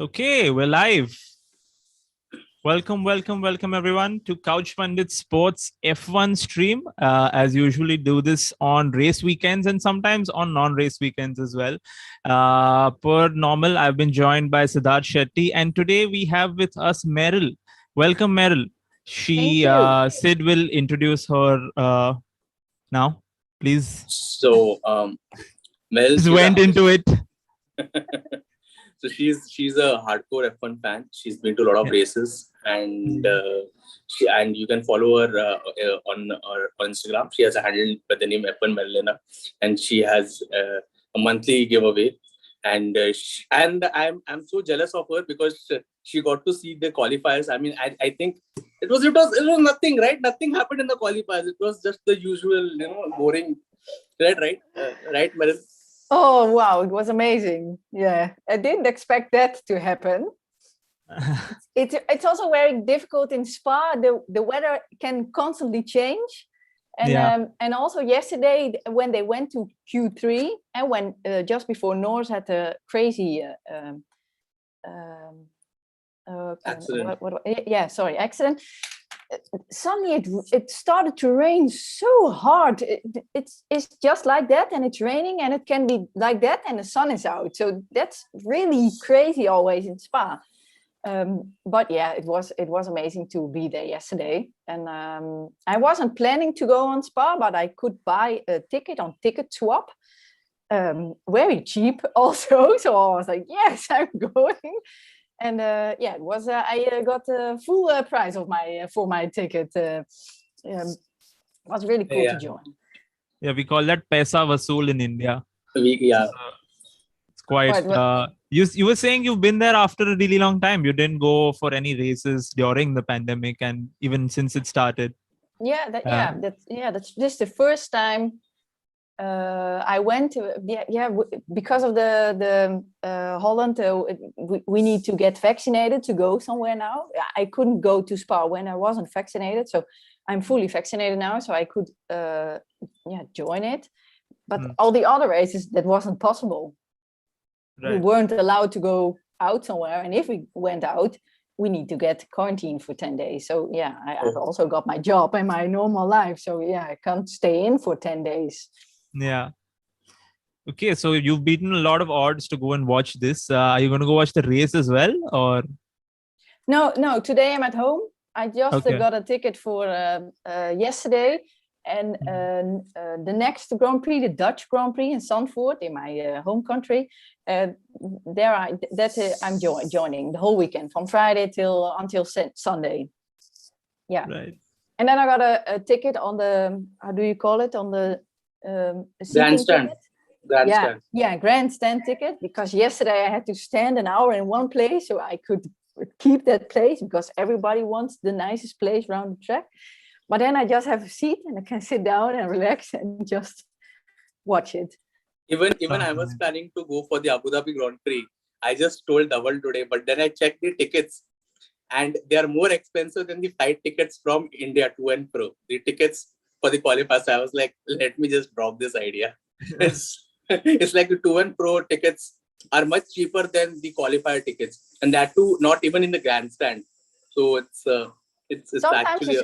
Okay, we're live. Welcome everyone to Couch Pundits Sports F1 stream. As usually do this on race weekends and sometimes on non-race weekends as well. Per normal, I've been joined by Siddhartha Shetty, and today we have with us Merel. Welcome, Merel. Sid will introduce her now, please. So, Mel, Just went into it. So she's a hardcore F1 fan. She's been to a lot of races, and you can follow her on Instagram. She has a handle by the name F1 Merlina, and she has a monthly giveaway. And I'm so jealous of her because she got to see the qualifiers. I mean, I think it was nothing, right? Nothing happened in the qualifiers. It was just the usual, boring, right, Merel? Oh, wow. It was amazing. Yeah, I didn't expect that to happen. It's also very difficult in Spa. The weather can constantly change. And also yesterday when they went to Q3 and when just before Norris had a crazy accident. Accident. Suddenly it started to rain so hard. It's just like that, and it's raining, and it can be like that, and the sun is out. So that's really crazy always in Spa. But yeah, it was amazing to be there yesterday. And I wasn't planning to go on Spa, but I could buy a ticket on Ticket Swap, very cheap also. So I was like, yes, I'm going. And it was. I got the full price of for my ticket. It was really cool to join. Yeah, we call that Paisa Vasool in India. It's quite. You were saying you've been there after a really long time. You didn't go for any races during the pandemic, and even since it started. That's just the first time. I went because of the Holland. We need to get vaccinated to go somewhere now. I couldn't go to Spa when I wasn't vaccinated, so I'm fully vaccinated now, so I could join it. But all the other races that wasn't possible. Right. We weren't allowed to go out somewhere, and if we went out, we need to get quarantined for 10 days. So I've also got my job and my normal life, so I can't stay in for 10 days. Yeah. Okay, so you've beaten a lot of odds to go and watch this. Are you going to go watch the race as well, or? No. Today I'm at home. I just got a ticket for yesterday, and the next Grand Prix, the Dutch Grand Prix in Zandvoort, in my home country. I'm joining the whole weekend from Friday until Sunday. Yeah. Right. And then I got a ticket on the, how do you call it, on the grandstand. Grandstand ticket, because yesterday I had to stand an hour in one place so I could keep that place, because everybody wants the nicest place around the track. But then I just have a seat and I can sit down and relax and just watch it. Even I was planning to go for the Abu Dhabi Grand Prix. I just told Dhaval today, but then I checked the tickets and they are more expensive than the flight tickets from India to and fro. The tickets for the qualifiers, I was like, let me just drop this idea. It's like the to and fro tickets are much cheaper than the qualifier tickets, and that too not even in the grandstand. So it's actually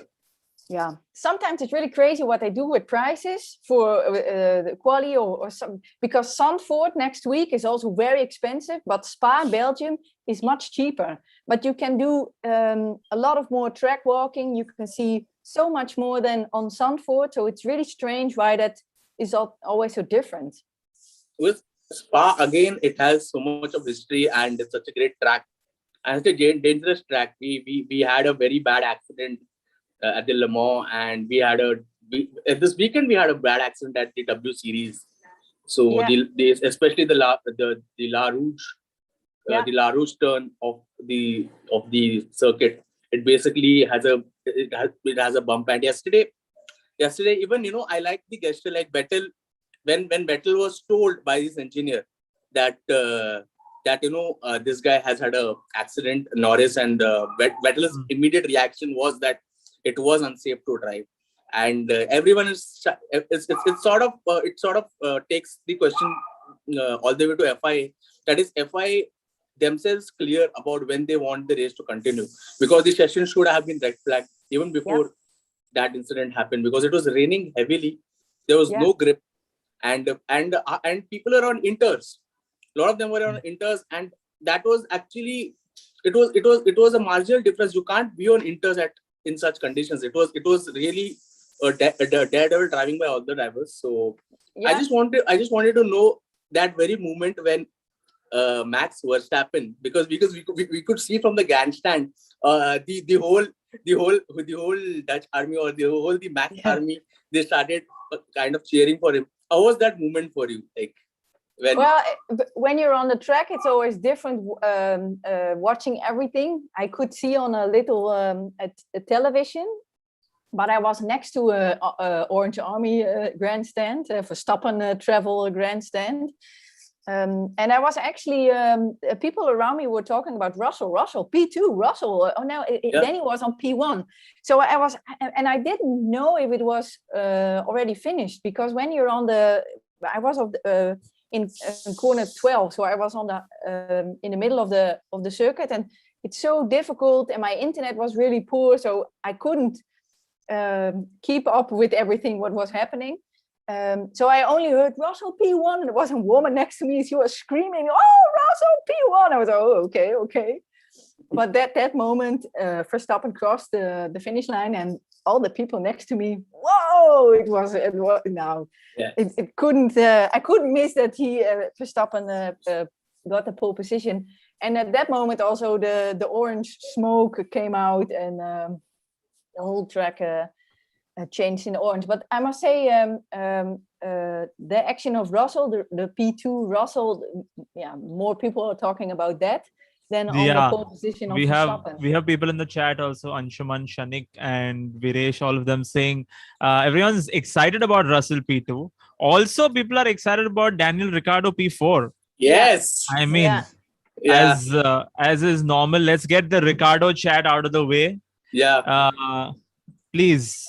sometimes it's really crazy what they do with prices for the quali or some, because Zandvoort next week is also very expensive, but Spa Belgium is much cheaper. But you can do a lot of more track walking. You can see so much more than on Zandvoort. So it's really strange why that is always so different. With Spa, again, it has so much of history and it's such a great track. And it's a dangerous track. We had a very bad accident at the Le Mans, and this weekend we had a bad accident at the W Series. So especially the La Rouge, the La Rouge turn of the circuit, it basically has a bump. And yesterday even I like the gesture, like Vettel, when Vettel was told by his engineer that this guy has had a accident, Norris, and Vettel's immediate reaction was that it was unsafe to drive, and everyone is it sort of takes the question all the way to FIA. That is, FIA themselves clear about when they want the race to continue, because the session should have been red flagged even before that incident happened, because it was raining heavily. There was no grip, and people are on inters. A lot of them were on inters, and that was actually it was a marginal difference. You can't be on inters in such conditions. It was really a daredevil driving by all the drivers. So I just wanted to know that very moment when Max Verstappen, because we could see from the grandstand the whole Dutch army, or the Max army, they started kind of cheering for him. How was that moment for you? Like when you're on the track, it's always different. Watching everything, I could see on a little a television, but I was next to a Orange Army grandstand, Verstappen travel grandstand. And I was actually, people around me were talking about Russell, P2, Russell. Oh no, then he was on P1. So I was, and I didn't know if it was already finished, because when you're on I was in corner 12, so I was on in the middle of the circuit, and it's so difficult, and my internet was really poor, so I couldn't keep up with everything what was happening. So I only heard Russell P1, and there was a woman next to me. She was screaming, "Oh, Russell P1!" I was like, "Oh, okay." But that moment, Verstappen crossed the finish line, and all the people next to me, whoa! It was now. Yeah. It couldn't. I couldn't miss that Verstappen got the pole position, and at that moment also the orange smoke came out, and the whole track changed in orange. But I must say, the action of Russell, the P2 Russell, more people are talking about that than on the pole position of Verstappen. We have people in the chat also, Anshuman, Shanik, and Viresh, all of them saying everyone's excited about Russell P2. Also, people are excited about Daniel Ricciardo P4. Yes. I mean, as is normal, let's get the Ricciardo chat out of the way. Yeah. Please.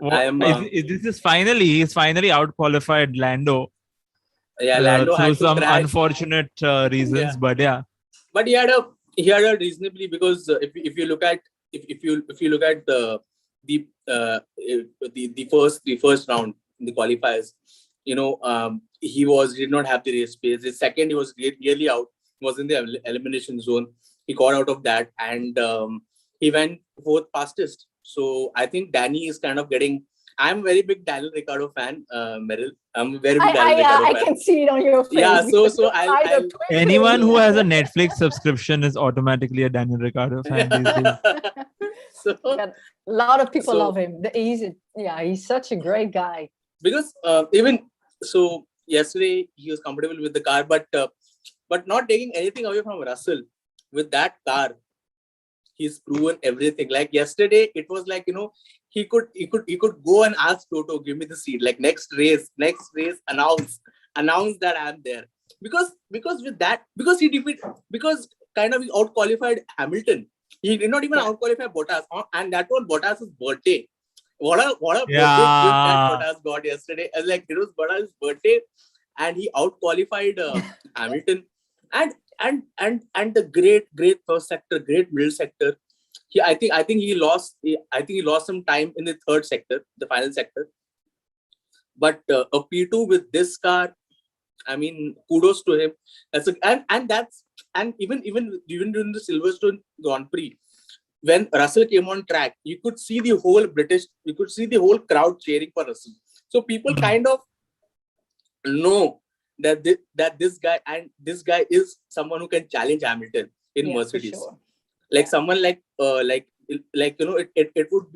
He's finally out qualified Lando. Yeah, Lando through had some crash. Unfortunate reasons, but But he had a reasonably, because if you look at the first round in the qualifiers, he did not have the race pace. The second, he was really out. He was in the elimination zone. He got out of that, and he went fourth fastest. So I think Danny is kind of getting. I'm a very big Daniel Ricciardo fan, Merel. I'm a very big Daniel Ricciardo fan. I can see it on your face. Yeah, so I'll anyone who has a Netflix subscription is automatically a Daniel Ricciardo fan these days. A lot of people love him. He's such a great guy. Because yesterday he was comfortable with the car, but not taking anything away from Russell. With that car, he's proven everything. Like yesterday, it was like, he could go and ask Toto, give me the seat. Like next race, announce that I'm there. Because kind of he out qualified Hamilton. He did not even out qualify Bottas, and that was Bottas's birthday. What a birthday gift that Bottas got yesterday. Like it was Bottas' birthday, and he out qualified Hamilton, and the great first sector, great middle sector. I think he lost some time in the third sector, the final sector. But a P2 with this car, I mean, kudos to him. Even during the Silverstone Grand Prix, when Russell came on track, you could see the whole crowd cheering for Russell. So people kind of know that this guy is someone who can challenge Hamilton in Mercedes. Sure. Like someone like it would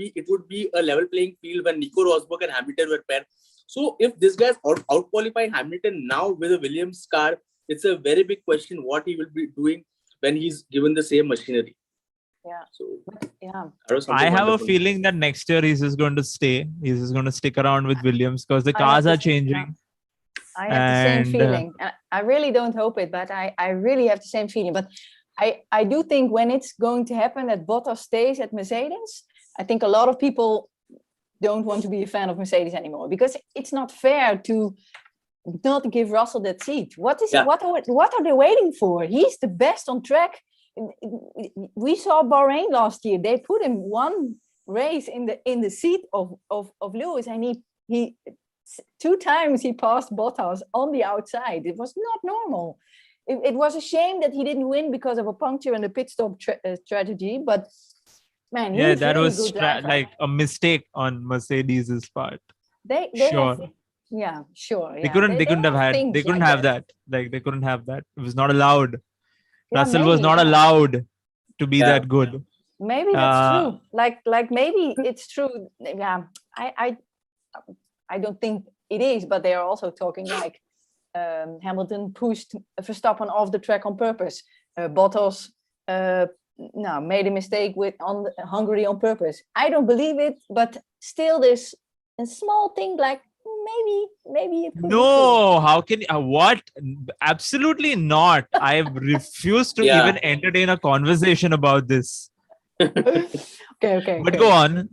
be a level playing field when Nico Rosberg and Hamilton were paired. So if this guy is out qualifying Hamilton now with a Williams car, it's a very big question what he will be doing when he's given the same machinery. Yeah. So I have a feeling that next year he's just going to stay. He's just going to stick around with Williams because the cars are changing. I have the same feeling. I really don't hope it, but I really have the same feeling. But I do think when it's going to happen that Bottas stays at Mercedes, I think a lot of people don't want to be a fan of Mercedes anymore, because it's not fair to not give Russell that seat? What are they waiting for? He's the best on track. We saw Bahrain last year. They put him one race in the seat of Lewis, and he 2 times he passed Bottas on the outside. It was not normal. It was a shame that he didn't win because of a puncture and a pit stop strategy. But man, he's that really was good driver. like a mistake on Mercedes's part. They Sure. have, yeah, sure. They couldn't have that. Like they couldn't have that. It was not allowed. Yeah, Russell was not allowed to be that good. Maybe that's true. Like maybe it's true. Yeah, I don't think it is, but they are also talking like Hamilton pushed Verstappen off the track on purpose. Bottas made a mistake on Hungary on purpose. I don't believe it, but still there's a small thing like maybe it could be true. How can you, what? Absolutely not. I refuse to even entertain a conversation about this. Okay. But go on.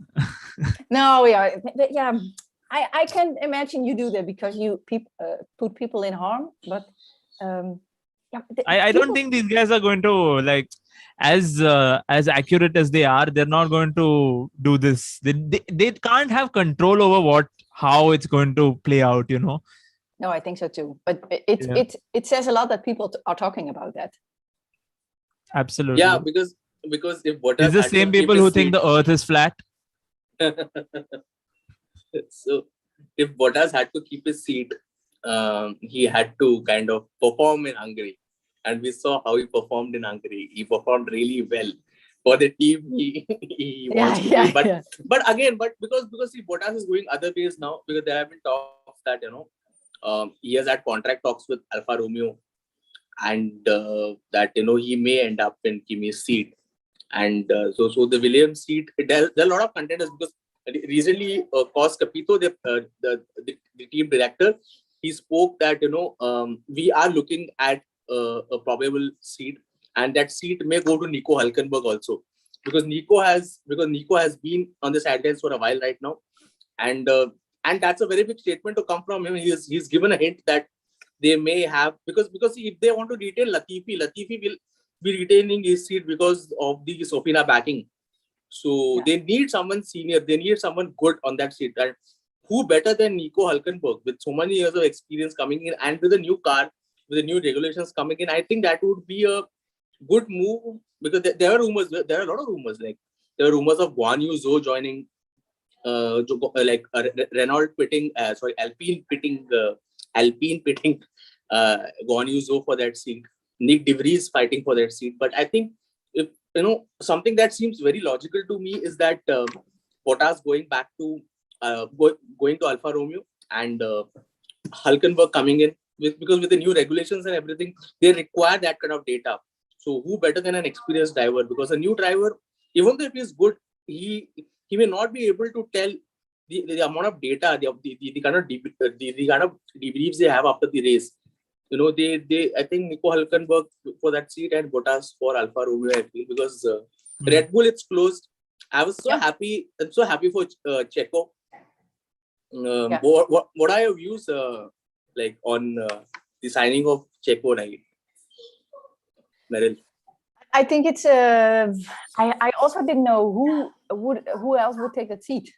No, yeah. I can imagine you do that because you put people in harm, but I don't think these guys are going to like as accurate as they are. They're not going to do this. They can't have control over how it's going to play out. No, I think so too. But it says a lot that people are talking about that. Absolutely. Yeah, because if Bottas is the same people who think the Earth is flat. So if Bottas had to keep his seat, he had to kind of perform in Hungary. And we saw how he performed in Hungary. He performed really well. For the team, he wants to be. But again, because see, Bottas is going other ways now, because there have been talks that, he has had contract talks with Alfa Romeo, and that, he may end up in Kimi's seat. And so the Williams seat, there are a lot of contenders, because recently, Cos Capito, the team director, he spoke that we are looking at a probable seat, and that seat may go to Nico Hülkenberg also, because Nico has been on the sidelines for a while right now, and that's a very big statement to come from him. He's given a hint that they may have, because if they want to retain Latifi will be retaining his seat because of the Sofina backing. So they need someone senior. They need someone good on that seat. And who better than Nico Hülkenberg with so many years of experience coming in, and with a new car, with the new regulations coming in? I think that would be a good move, because there are rumors. There are a lot of rumors. Like there are rumors of Guan Yu Zhou joining, Renault pitting. Alpine pitting Guan Yu Zhou for that seat. Nick De Vries fighting for that seat. But I think, if something that seems very logical to me is that Bottas going back to going to Alfa Romeo, and Hülkenberg coming in, because with the new regulations and everything, they require that kind of data. So who better than an experienced driver? Because a new driver, even though if he's good, he may not be able to tell the amount of data, the kind of debriefs they have after the race. I think Nico Hülkenberg for that seat and Bottas for Alfa Romeo, I feel, because Red Bull, it's closed. I was so happy. I'm so happy for Checo. What are your views like on the signing of Checo, right? Merel? I think it's I also didn't know who else would take that seat.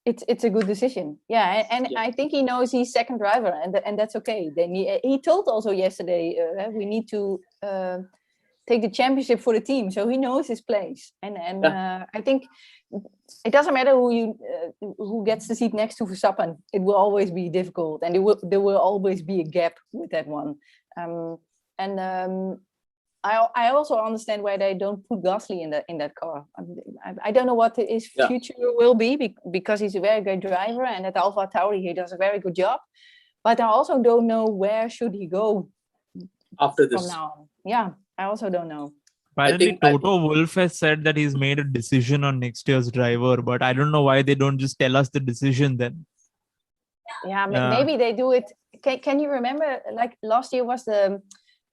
It's a good decision. And I think he knows he's second driver, and that's okay. Then he told also yesterday we need to take the championship for the team, so he knows his place. And I think it doesn't matter who gets the seat next to Verstappen. It will always be difficult, and there will always be a gap with that one. I also understand why they don't put Gasly in that car. I don't know what his future will be, because he's a very great driver, and at Alpha Tauri he does a very good job. But I also don't know where should he go after this. From now on. Yeah, I also don't know. Apparently, Toto Wolff has said that he's made a decision on next year's driver, but I don't know why they don't just tell us the decision then. Yeah, maybe they do it. Can you remember? Like last year was the.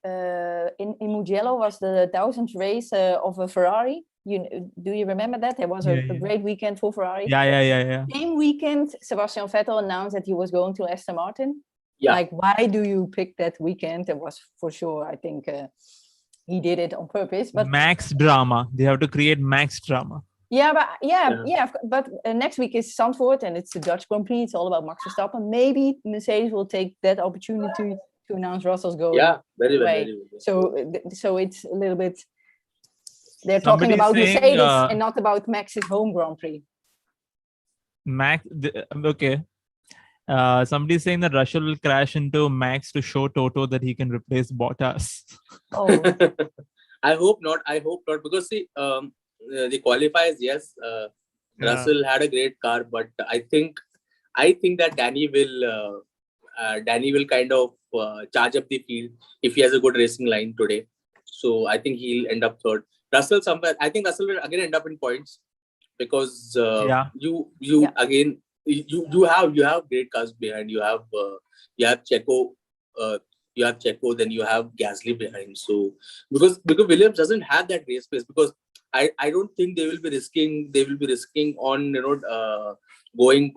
In Mugello was the 1000th race of a Ferrari. Do you remember that? It was a great weekend for Ferrari. Yeah. Same weekend, Sebastian Vettel announced that he was going to Aston Martin. Like, why do you pick that weekend? It was for sure, I think he did it on purpose. But max drama. They have to create max drama. But next week is Zandvoort and it's the Dutch Grand Prix. It's all about Max Verstappen. Maybe Mercedes will take that opportunity to announce Russell's going. Yeah, very well. So it's a little bit. They're talking about Mercedes and not about Max's home Grand Prix. Okay. Somebody's saying that Russell will crash into Max to show Toto that he can replace Bottas. Oh, I hope not. Because see, the qualifiers, yes, Russell had a great car, but I think that Danny will kind of charge up the field if he has a good racing line today. So I think he'll end up third. I think Russell will again end up in points because you have great cars behind. You have Checo, then you have Gasly behind. So because Williams doesn't have that race pace, because I don't think they will be risking on going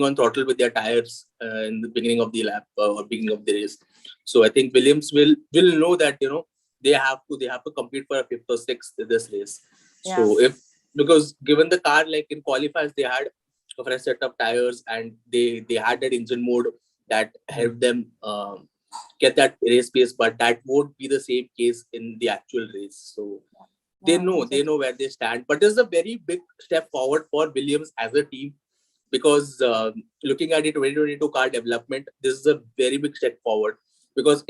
on throttle with their tires in the beginning of the lap or beginning of the race. So I think Williams will know that they have to compete for a 5th or 6th in this race. Yeah. So because given the car, like in qualifiers, they had a fresh set of tires and they had that engine mode that helped them get that race pace, but that won't be the same case in the actual race. So they know where they stand. But this is a very big step forward for Williams as a team, because looking at the 2022 car development, this is a very big step forward. Because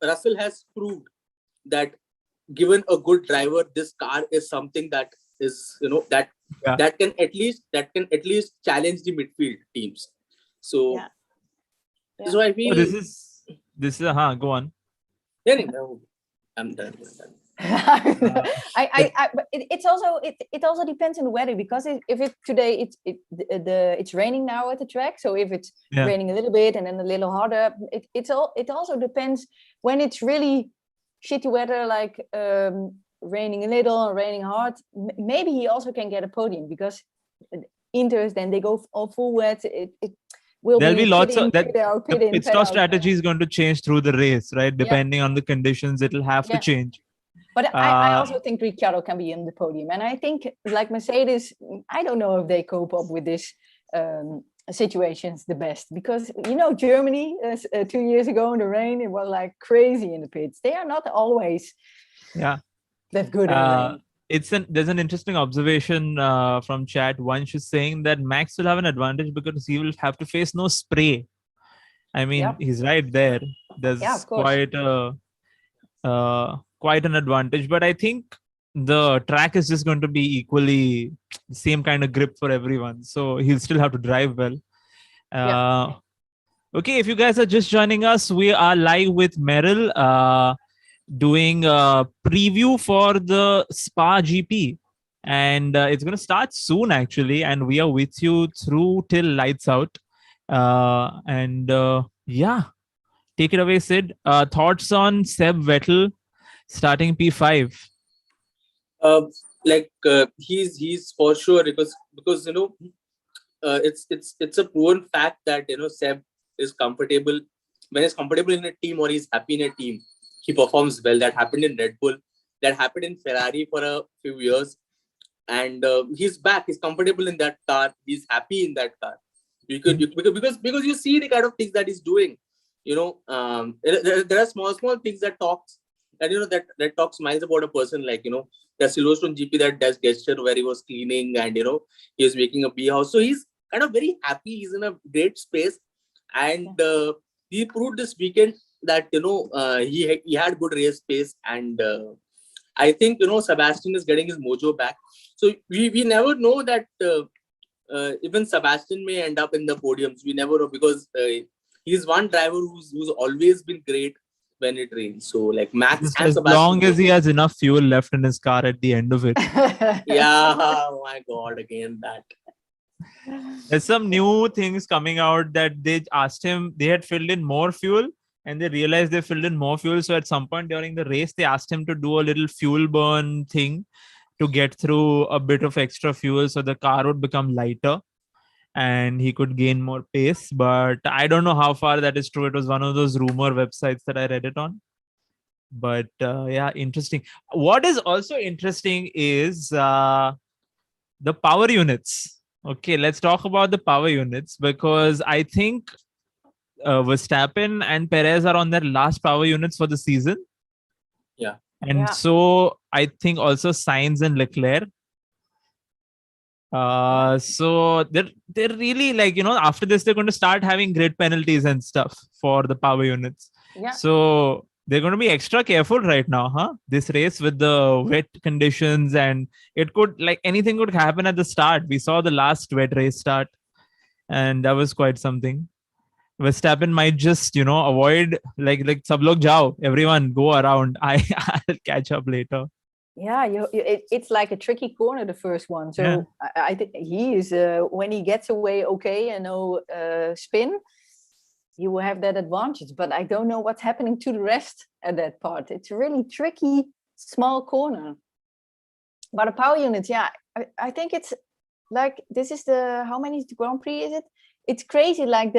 Russell has proved that given a good driver, this car is something that is that can at least challenge the midfield teams. So so I feel this is go on. No, I'm done. It also depends on the weather, because if today it's raining now at the track, so if it's raining a little bit and then a little harder, it also depends when it's really shitty weather, like raining a little, raining hard. Maybe he also can get a podium, because Inters, then they go all full wet. There'll be lots of that. The pit stop strategy is going to change through the race, right? Depending on the conditions, it'll have to change. But I also think Ricciardo can be in the podium. And I think, like Mercedes, I don't know if they cope up with this situations the best. Because, Germany, 2 years ago in the rain, it was like crazy in the pits. They are not always that good in the rain. There's an interesting observation from chat. One is saying that Max will have an advantage because he will have to face no spray. I mean, he's right there. There's quite an advantage, but I think the track is just going to be equally the same kind of grip for everyone. So he'll still have to drive well. Okay, if you guys are just joining us, we are live with Merel doing a preview for the Spa GP. And it's going to start soon, actually. And we are with you through till lights out. Take it away, Sid. Thoughts on Seb Vettel starting P5? He's for sure, because it's a proven fact that Seb is comfortable. When he's comfortable in a team or he's happy in a team, he performs well. That happened in Red Bull. That happened in Ferrari for a few years, and he's back. He's comfortable in that car. He's happy in that car. Because you see the kind of things that he's doing. There are small things that talks that talks miles about a person. Like the Silverstone GP that does gesture where he was cleaning and he was making a bee house. So he's kind of very happy. He's in a great space, and he proved this weekend that he had good race pace, and I think Sebastian is getting his mojo back. So we never know that even Sebastian may end up in the podiums. We never know, because he's one driver who's always been great when it rains. So like Max, just as long as he has enough fuel left in his car at the end of it. Oh my God, again that. There's some new things coming out that they asked him. They had filled in more fuel, and they realized they filled in more fuel. So at some point during the race, they asked him to do a little fuel burn thing to get through a bit of extra fuel so the car would become lighter. and he could gain more pace. But I don't know how far that is true. It was one of those rumor websites that I read it on. But yeah, interesting. What is also interesting is the power units. Okay, let's talk about the power units, because I think Verstappen and Perez are on their last power units for the season. Yeah. And so I think also Sainz and Leclerc. So they're really like, after this, they're going to start having grid penalties and stuff for the power units. Yeah. So they're going to be extra careful right now, huh? This race with the wet conditions, and it could, like, anything could happen at the start. We saw the last wet race start, and that was quite something. Verstappen might just, avoid, like sab log jao, everyone go around. I'll catch up later. Yeah, it's like a tricky corner, the first one. So Yeah. I think he is, when he gets away okay and no spin, he will have that advantage. But I don't know what's happening to the rest at that part. It's a really tricky, small corner. But the power units, yeah, I think it's like, this is how many Grand Prix is it? It's crazy. Like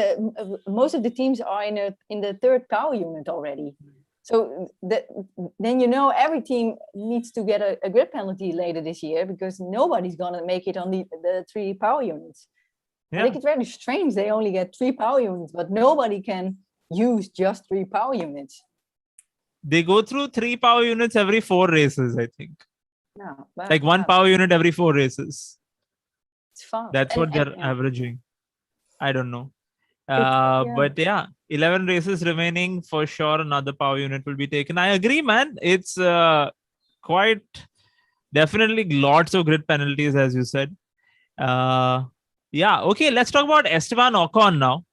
most of the teams are in the third power unit already. So then every team needs to get a grid penalty later this year, because nobody's gonna make it on the 3 power units. Yeah. I think it's very strange they only get 3 power units, but nobody can use just 3 power units. They go through 3 power units every 4 races, I think. No, like 1 power unit every 4 races. It's fast. That's what they're averaging. I don't know. But yeah, 11 races remaining, for sure another power unit will be taken. I agree, man. It's quite definitely lots of grid penalties, as you said. Yeah, okay, let's talk about Esteban Ocon now.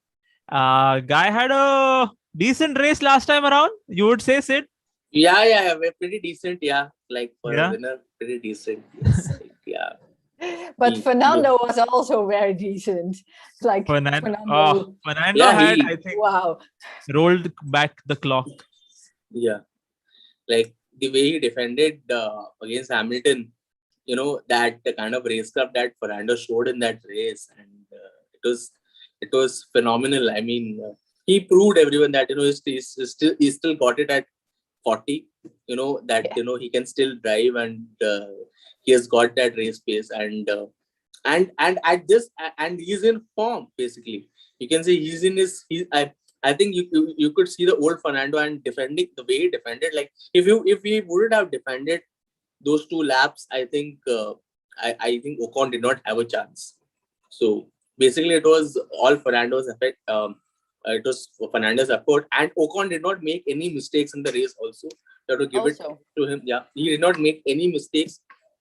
Guy had a decent race last time around, you would say, Sid? Yeah, pretty decent. Yeah, like for a winner, pretty decent. Yes, yeah. But Fernando was also very decent. Like Fernando yeah, had, I think, rolled back the clock. Yeah, like the way he defended against Hamilton, that the kind of race club that Fernando showed in that race, and it was phenomenal. I mean, he proved everyone that he still got it at 40. He can still drive, and he has got that race pace, and at this, and he's in form. Basically, you can say he's in his. I think you could see the old Fernando, and defending the way he defended. Like if he wouldn't have defended those 2 laps, I think I think Ocon did not have a chance. So basically, it was all Fernando's effect. It was Fernando's effort, and Ocon did not make any mistakes in the race. Also, you have to give it to him. Yeah, he did not make any mistakes.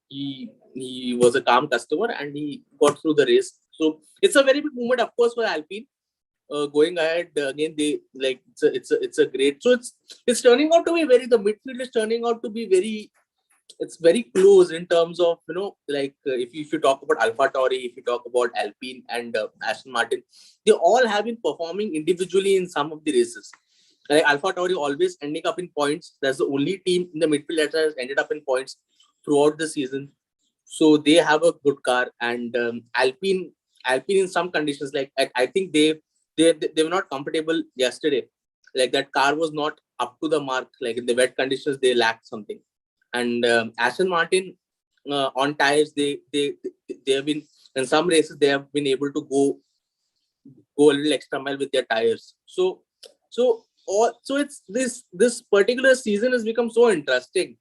He was a calm customer, and he got through the race. So it's a very big moment, of course, for Alpine. Going ahead again, they like it's a great. So it's turning out to be the midfield is turning out to be very. It's very close in terms of if you talk about AlphaTauri, if you talk about Alpine and Aston Martin, they all have been performing individually in some of the races. Like AlphaTauri always ending up in points. That's the only team in the midfield that has ended up in points throughout the season. So they have a good car, and Alpine in some conditions, like I think they were not comfortable yesterday. Like that car was not up to the mark. Like in the wet conditions, they lacked something. And Aston Martin on tires, they have been in some races they have been able to go a little extra mile with their tires. So it's this particular season has become so interesting,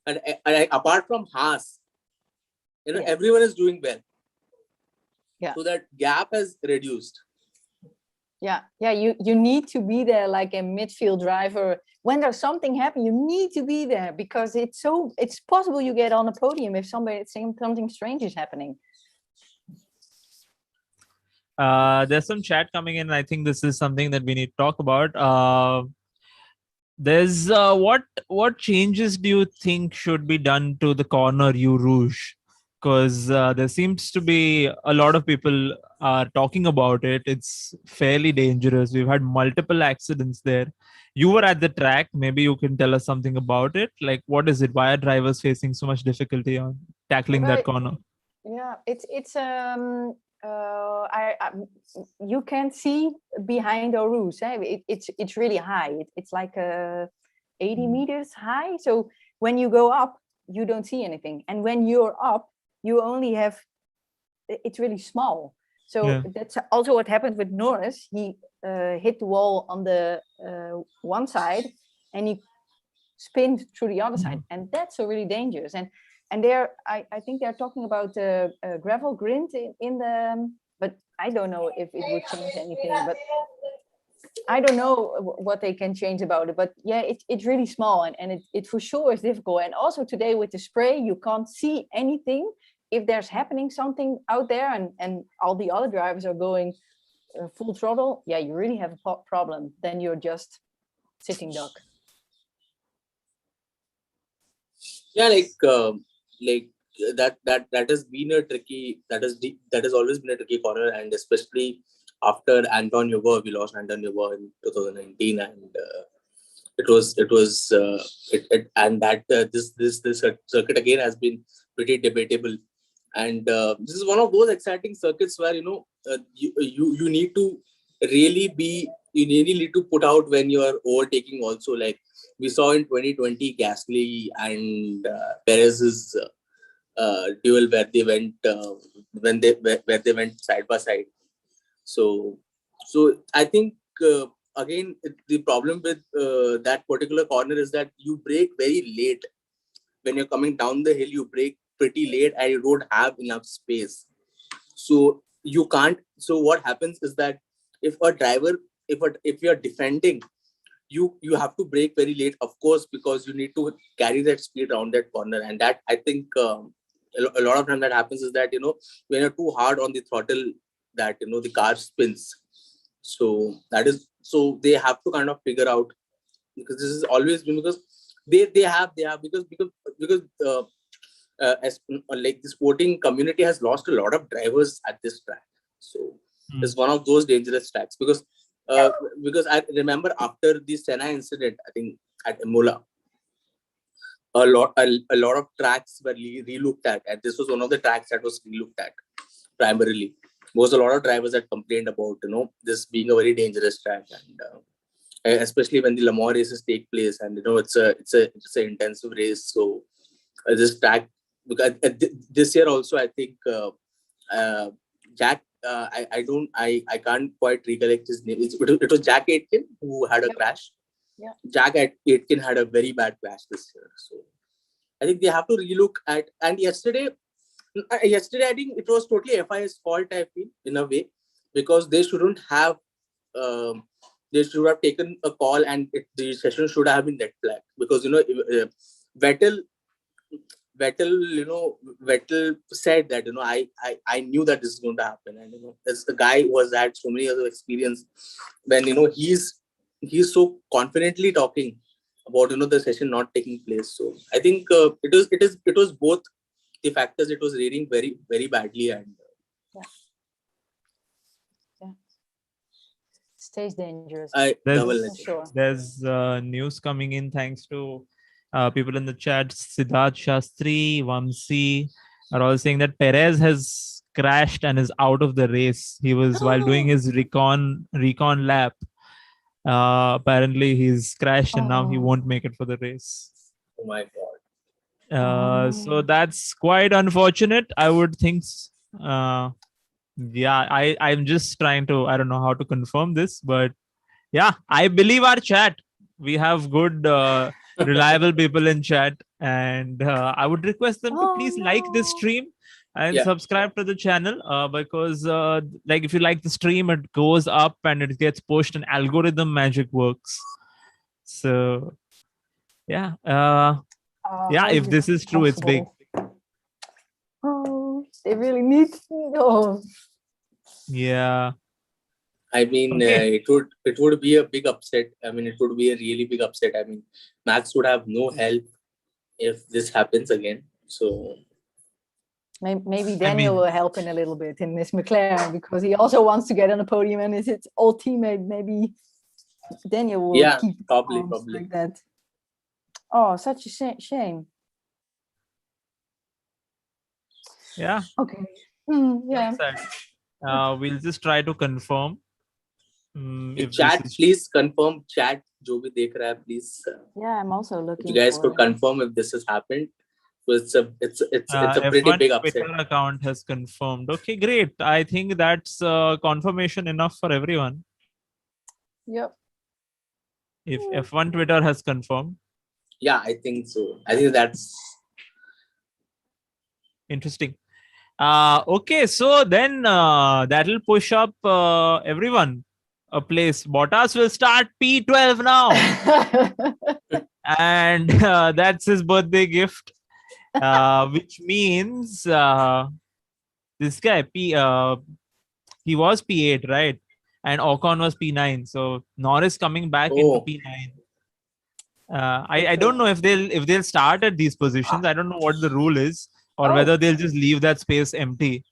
and apart from Haas, everyone is doing well. Yeah. So that gap has reduced. Yeah. You need to be there like a midfield driver. When there's something happening, you need to be there, because it's possible you get on a podium if something strange is happening. There's some chat coming in. I think this is something that we need to talk about. There's what changes do you think should be done to the corner Eau Rouge? Because there seems to be a lot of people are talking about it. It's fairly dangerous. We've had multiple accidents there. You were at the track. Maybe you can tell us something about it. Like, what is it? Why are drivers facing so much difficulty on tackling that corner? Yeah, it's you can't see behind our roofs. It's really high. It's like 80 meters high. So when you go up, you don't see anything. And when you're up, you only have, it's really small. So that's also what happened with Norris. He hit the wall on the one side and he spinned through the other side. And that's so really dangerous. And there, I think they're talking about gravel grind in the, but I don't know if it would change anything. But I don't know what they can change about it. But yeah, it's really small and it for sure is difficult. And also today with the spray, you can't see anything. If there's happening something out there and all the other drivers are going full throttle, yeah, you really have a problem. Then you're just sitting duck. Yeah, that has been a tricky, that has always been a tricky corner, and especially after Anton Neuber, we lost Anton Neuber in 2019, and this circuit again has been pretty debatable, and this is one of those exciting circuits where you need to really need to put out when you are overtaking also. Like we saw in 2020 Gasly and Perez's duel where they went where they went side by side. So I think again the problem with that particular corner is that you brake very late. When you're coming down the hill, you brake pretty late and you don't have enough space. So you can't. So what happens is that if a driver, if you're defending, you have to brake very late, of course, because you need to carry that speed around that corner. And that, I think a lot of time that happens is that when you're too hard on the throttle, that the car spins. So they have to kind of figure out, because this is always been, because they have because like the sporting community has lost a lot of drivers at this track. So it's one of those dangerous tracks, because I remember after the Senna incident, I think at Imola, a lot of tracks were re-looked at, and this was one of the tracks that was re-looked at primarily. Because a lot of drivers had complained about this being a very dangerous track, and especially when the Le Mans races take place, and it's an intensive race. So this track, because this year also, I think Jack, I can't quite recollect his name. It was Jack Aitken who had a crash. Yeah. Jack Aitken had a very bad crash this year. So I think they have to relook at. And yesterday I think it was totally FIA's fault, I feel, in a way, because they shouldn't have. They should have taken a call, and the session should have been red flag, because Vettel said that I knew that this is going to happen, and as the guy who has had so many years of experience, when he's so confidently talking about the session not taking place. So I think it was both the factors. It was raining very, very badly, and stays dangerous. There's news coming in thanks to people in the chat. Siddhartha Shastri, Vamsi are all saying that Perez has crashed and is out of the race. He was while doing his recon lap. Apparently he's crashed and now he won't make it for the race. Oh my God. So that's quite unfortunate, I would think. I'm just trying to, I don't know how to confirm this, but yeah, I believe our chat. We have good, reliable people in chat, and I would request them to please like this stream and subscribe to the channel, because like if you like the stream, it goes up and it gets pushed, and algorithm magic works. So yeah, if this is true, it's big. Oh, they really need to. Yeah. I mean, it would be a big upset. I mean, it would be a really big upset. I mean, Max would have no help if this happens again. So maybe Daniel will help in a little bit in this McLaren, because he also wants to get on the podium and is his old teammate. Maybe Daniel will keep probably like that. Oh, such a shame. Yeah. Okay. Yeah. We'll just try to confirm. If Chat, this is please confirm. Chat, जो भी देख रहा है, please. Yeah, I'm also If looking you guys for could confirm if this has happened. So it's a pretty F1 big upset. Twitter account has confirmed. Okay, great. I think that's confirmation enough for everyone. Yep. If F1 Twitter has confirmed. Yeah, I think so. I think that's Interesting. Okay, so then that'll push up everyone a place. Bottas will start P12 now, and that's his birthday gift, which means this guy he was P8, right? And Ocon was P9. So Norris coming back into P9. I don't know if they'll start at these positions. I don't know what the rule is, or whether they'll just leave that space empty.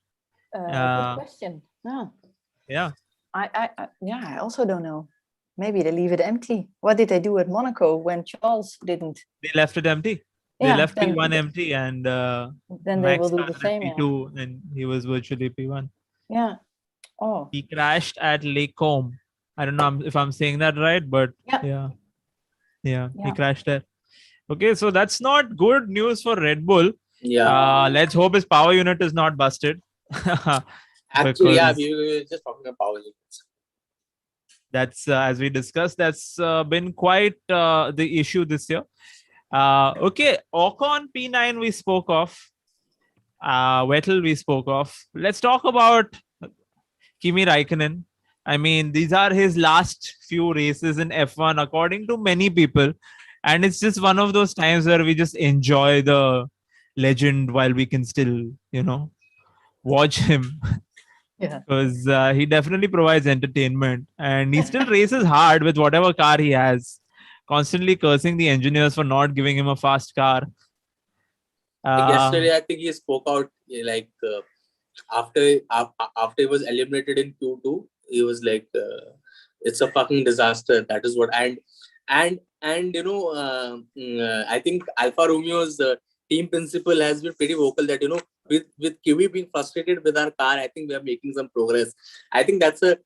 Good question. Yeah. I also don't know. Maybe they leave it empty. What did they do at Monaco when Charles didn't? They left it empty. They left P1 empty, and then they will do the same. P2, and he was virtually P1. Yeah. Oh. He crashed at Lake Combe. I don't know if I'm saying that right, but yeah, he crashed there. Okay, so that's not good news for Red Bull. Yeah. Let's hope his power unit is not busted. Actually, yeah, we were just talking about power units. That's as we discussed, that's been quite the issue this year. Okay, Ocon P9 we spoke of. Vettel we spoke of. Let's talk about Kimi Raikkonen. I mean, these are his last few races in F1, according to many people. And it's just one of those times where we just enjoy the legend while we can still, watch him. Yeah. Because he definitely provides entertainment. And he still races hard with whatever car he has. Constantly cursing the engineers for not giving him a fast car. Yesterday, I think he spoke out like after he was eliminated in Q2, he was like, "It's a fucking disaster." That is what, and I think Alfa Romeo's team principal has been pretty vocal that with Kimi being frustrated with our car, I think we are making some progress. I think that's a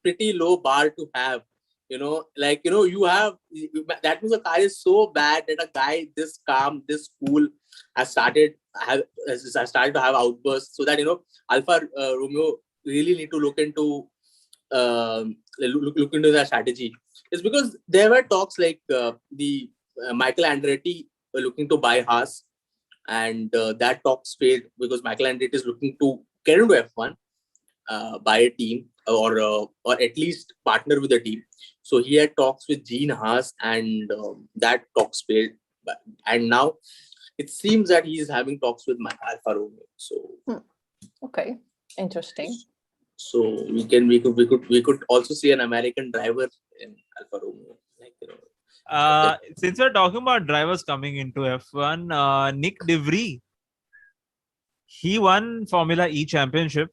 pretty low bar to have. You have that means the car is so bad that a guy this calm, this cool has started to have outbursts, so that Alfa Romeo really need to look into their strategy. It's because there were talks like the Michael Andretti were looking to buy Haas, and that talks failed because Michael Andretti is looking to get into F1, buy a team or at least partner with a team. So he had talks with Gene Haas, and that talks failed. And now it seems that he is having talks with Alfa Romeo. So okay, interesting. So we could also see an American driver in Alfa Romeo. Since we're talking about drivers coming into F1, Nick De Vries, he won Formula E championship.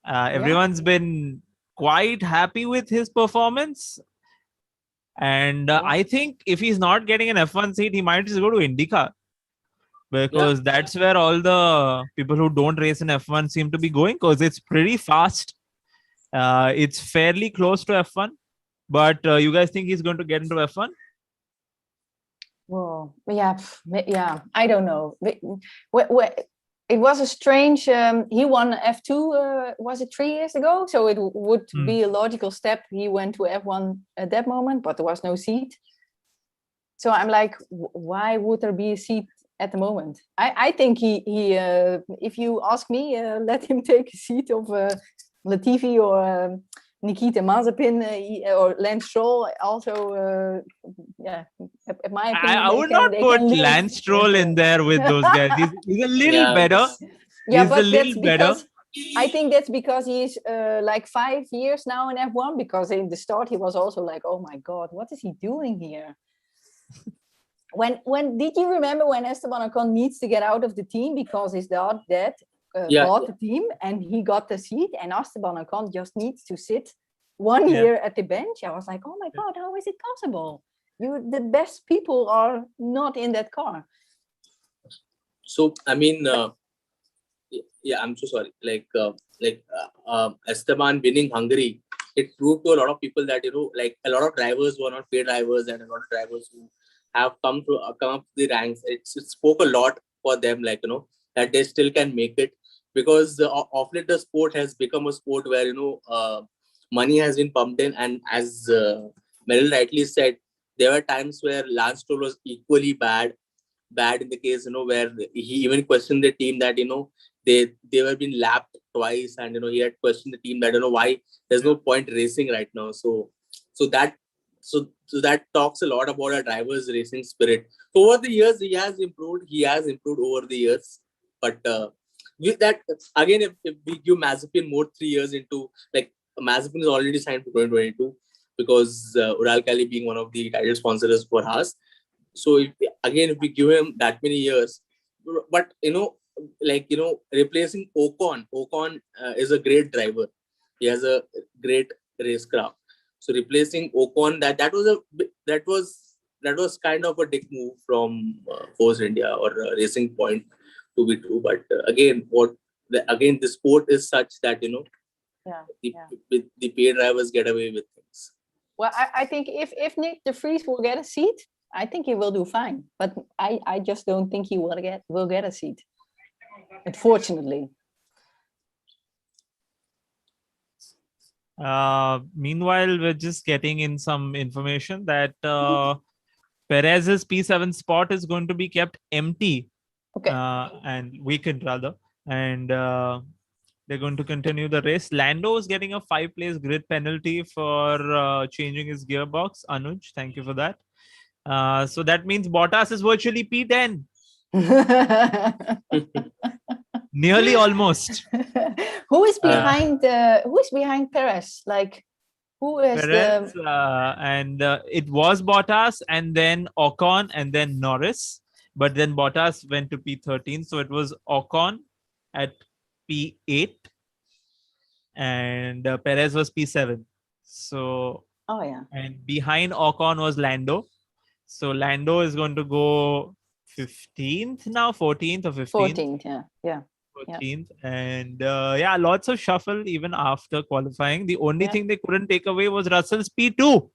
Everyone's been quite happy with his performance. And I think if he's not getting an F1 seat, he might just go to IndyCar. Because that's where all the people who don't race in F1 seem to be going, because it's pretty fast. It's fairly close to F1. But you guys think he's going to get into F1? Well, yeah, I don't know. It was a strange. He won F2. Was it 3 years ago? So it would be a logical step. He went to F1 at that moment, but there was no seat. So I'm like, why would there be a seat at the moment? I think he if you ask me, let him take a seat of Latifi or Nikita Mazepin or Lance Stroll. Also, in my opinion, I would not put Lance Stroll in there with those guys. He's a little better. Yeah, but that's because I think that's because he's like 5 years now in F1. Because in the start he was also like, oh my god, what is he doing here? When did you remember when Esteban Ocon needs to get out of the team because his dad bought the team and he got the seat, and Esteban Ocon just needs to sit 1 year at the bench? I was like, oh my god, how is it possible? The best people are not in that car. So I mean, Yeah, I'm so sorry. Esteban winning Hungary, it proved to a lot of people that like a lot of drivers who are not paid drivers and a lot of drivers who have come up the ranks. It spoke a lot for them, like that they still can make it, because of late the sport has become a sport where money has been pumped in, and as Merel rightly said, there were times where Lance Stroll was equally bad in the case where he even questioned the team that they were being lapped twice, and he had questioned the team that why there's no point racing right now. So that so that talks a lot about a driver's racing spirit. So over the years he has improved over the years, but with that, again, if we give Mazepin more 3 years into, like, Mazepin is already signed for 2022 because Ural Kali being one of the title sponsors for Haas. So if we give him that many years, but replacing Ocon is a great driver. He has a great racecraft. So replacing Ocon, that was kind of a dick move from Force India or Racing Point, to be true. But again, the sport is such that Yeah. the paid drivers get away with things. Well, I think if Nick de Vries will get a seat, I think he will do fine. But I just don't think he will get a seat, unfortunately. Meanwhile, we're just getting in some information that Perez's P7 spot is going to be kept empty, Okay. and weakened rather, and they're going to continue the race. Lando is getting a 5-place grid penalty for changing his gearbox. Anuj, thank you for that. So that means Bottas is virtually P10. Nearly, almost. Who is behind Perez? Like, who is Perez, and it was Bottas, and then Ocon, and then Norris. But then Bottas went to P13, so it was Ocon at P8, and Perez was P7. So, oh yeah, and behind Ocon was Lando. So Lando is going to go 15th now, 14th or 15th. 14th, yeah. 14th, and lots of shuffle even after qualifying. The only thing they couldn't take away was Russell's P2.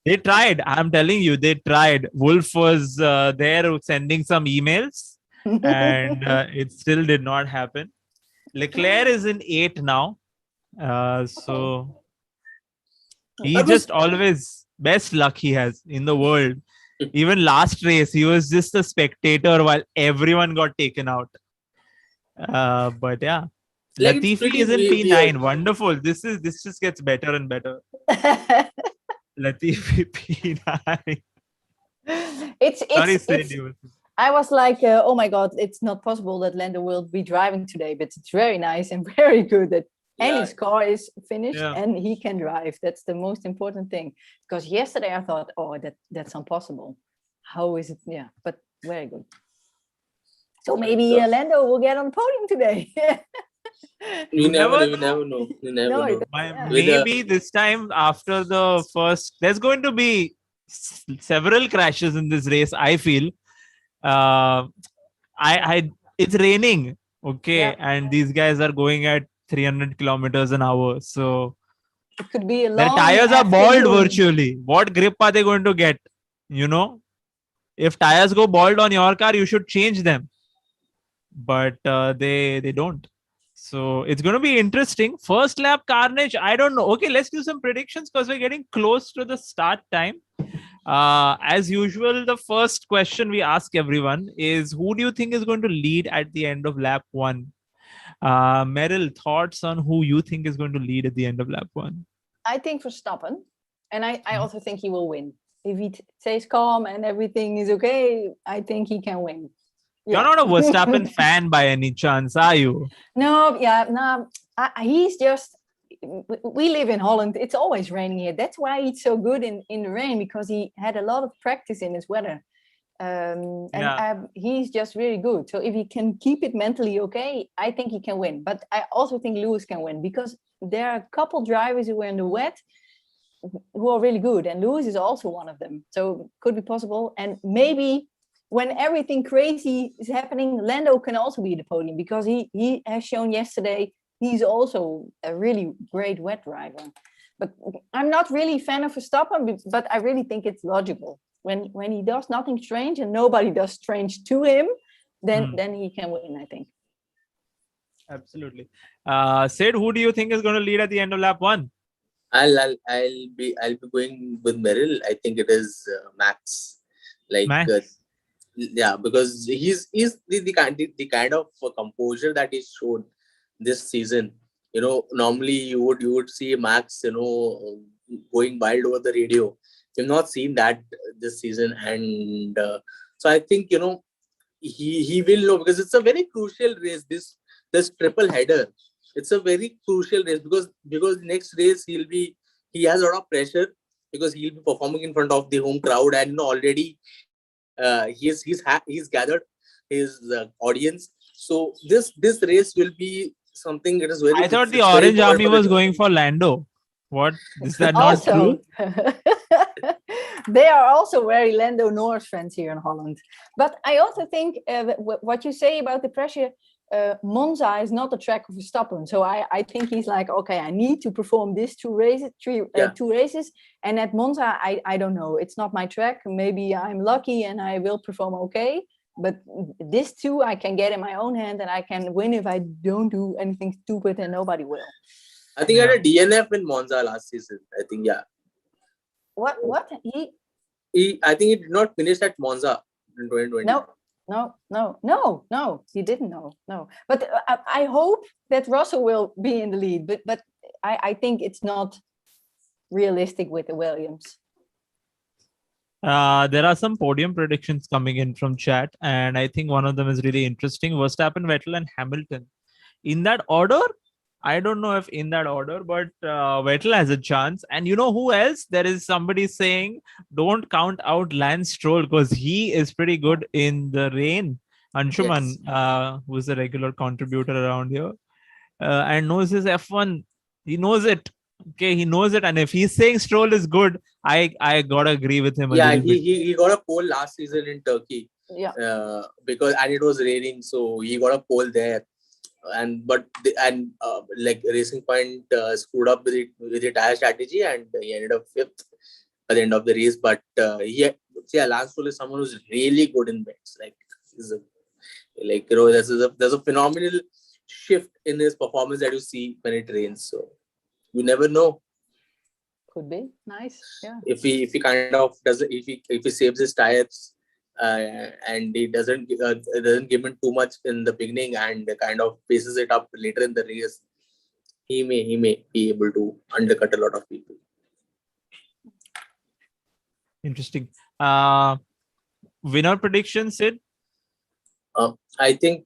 They tried. I'm telling you, they tried. Wolf was there sending some emails, and it still did not happen. Leclerc is in 8 now, so he just always best luck he has in the world. Even last race, he was just a spectator while everyone got taken out. But yeah, Like, Latifi is in P9. Wonderful. This just gets better and better. Latifi P9. I was like, oh my God, it's not possible that Lando will be driving today, but it's very nice and very good that his car is finished and he can drive. That's the most important thing. Because yesterday I thought, oh, that's impossible. How is it? Yeah, but very good. So maybe Lando will get on the podium today. You never know. Maybe this time after the first, there's going to be several crashes in this race. I feel, it's raining, okay, and these guys are going at 300 kilometers an hour, so it could be a long their tires are bald virtually. What grip are they going to get? If tires go bald on your car, you should change them, but they don't. So it's going to be interesting. First lap carnage, I don't know. Okay, let's do some predictions because we're getting close to the start time. As usual, the first question we ask everyone is, who do you think is going to lead at the end of lap 1? Merel, thoughts on who you think is going to lead at the end of lap 1? I think Verstappen, and I also think he will win. If he stays calm and everything is okay, I think he can win. You're not a Verstappen fan by any chance, are you? No, he's just, we live in Holland. It's always raining here. That's why he's so good in the rain, because he had a lot of practice in his weather. He's just really good. So if he can keep it mentally okay, I think he can win. But I also think Lewis can win, because there are a couple drivers who are in the wet who are really good, and Lewis is also one of them. So could be possible. And maybe when everything crazy is happening, Lando can also be the podium, because he has shown yesterday he's also a really great wet driver. But I'm not really a fan of Verstappen, but I really think it's logical. When he does nothing strange and nobody does strange to him, then he can win, I think. Absolutely. Sid, who do you think is going to lead at the end of lap 1? I'll be going with Merel. I think it is Max. Max? Yeah, because he's the kind of composure that he's shown this season. Normally you would see Max, going wild over the radio. We've not seen that this season, and so I think he will know, because it's a very crucial race. This triple header, it's a very crucial race because next race he has a lot of pressure, because he'll be performing in front of the home crowd, and already he's gathered his audience. So this race will be something that is very. I thought the Orange Army was going for Lando. What? Is that not true? They are also very Lando Norris fans here in Holland. But I also think what you say about the pressure, Monza is not a track of Verstappen. So I think he's like, okay, I need to perform these two races. And at Monza, I don't know. It's not my track. Maybe I'm lucky and I will perform okay. But this two, I can get in my own hand and I can win if I don't do anything stupid, and nobody will. I think I had a DNF in Monza last season. I think, yeah. What? I think he did not finish at Monza in 2020. No, he didn't know. No, but I hope that Russell will be in the lead. But I think it's not realistic with the Williams. There are some podium predictions coming in from chat, and I think one of them is really interesting. Verstappen, Vettel, and Hamilton. In that order? I don't know if in that order, but Vettel has a chance. And you know who else? There is somebody saying, don't count out Lance Stroll, because he is pretty good in the rain. Anshuman, who's a regular contributor around here, and knows his F1. He knows it. Okay, he knows it. And if he's saying Stroll is good, I gotta agree with him. He got a pole last season in Turkey. Yeah. And it was raining, so he got a pole there. Like Racing Point screwed up with the tire strategy, and he ended up 5th at the end of the race. But Lance Stroll is someone who's really good in wets. There's a phenomenal shift in his performance that you see when it rains. So you never know. Could be nice. Yeah. If he kind of does, if he saves his tires. And he doesn't give him too much in the beginning and kind of paces it up later in the race, he may be able to undercut a lot of people. Interesting. Winner prediction, Sid? I think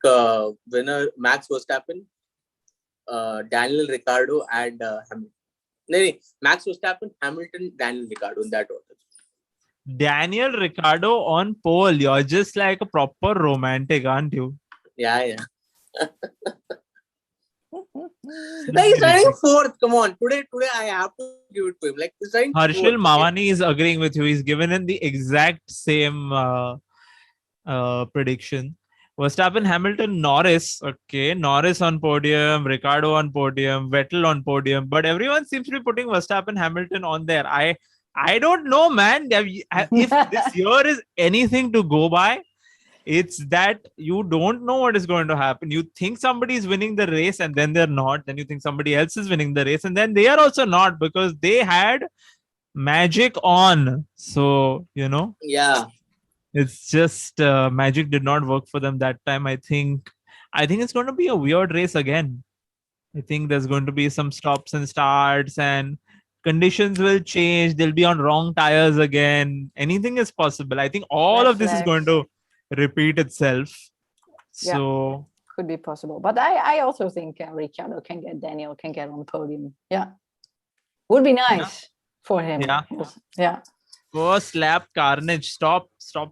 winner Max Verstappen, Daniel Ricciardo, and Hamilton. Max Verstappen, Hamilton, Daniel Ricciardo, in that order. Daniel Ricciardo on pole. You're just like a proper romantic, aren't you? Yeah. He's running 4th. Come on. Today I have to give it to him. He's running Harshil Mawani is agreeing with you. He's given in the exact same prediction. Verstappen, Hamilton, Norris. Okay, Norris on podium, Ricciardo on podium, Vettel on podium. But everyone seems to be putting Verstappen, Hamilton on there. I don't know, man. If this year is anything to go by, it's that you don't know what is going to happen. You think somebody is winning the race and then they're not. Then you think somebody else is winning the race and then they are also not, because they had magic on. So, yeah, it's just magic did not work for them that time. I think it's going to be a weird race again. I think there's going to be some stops and starts, and conditions will change. They'll be on wrong tires again. Anything is possible. I think all of this is going to repeat itself. So could be possible. But I also think Ricciardo Daniel can get on the podium. Yeah. Would be nice for him. Yeah. First lap carnage. Stop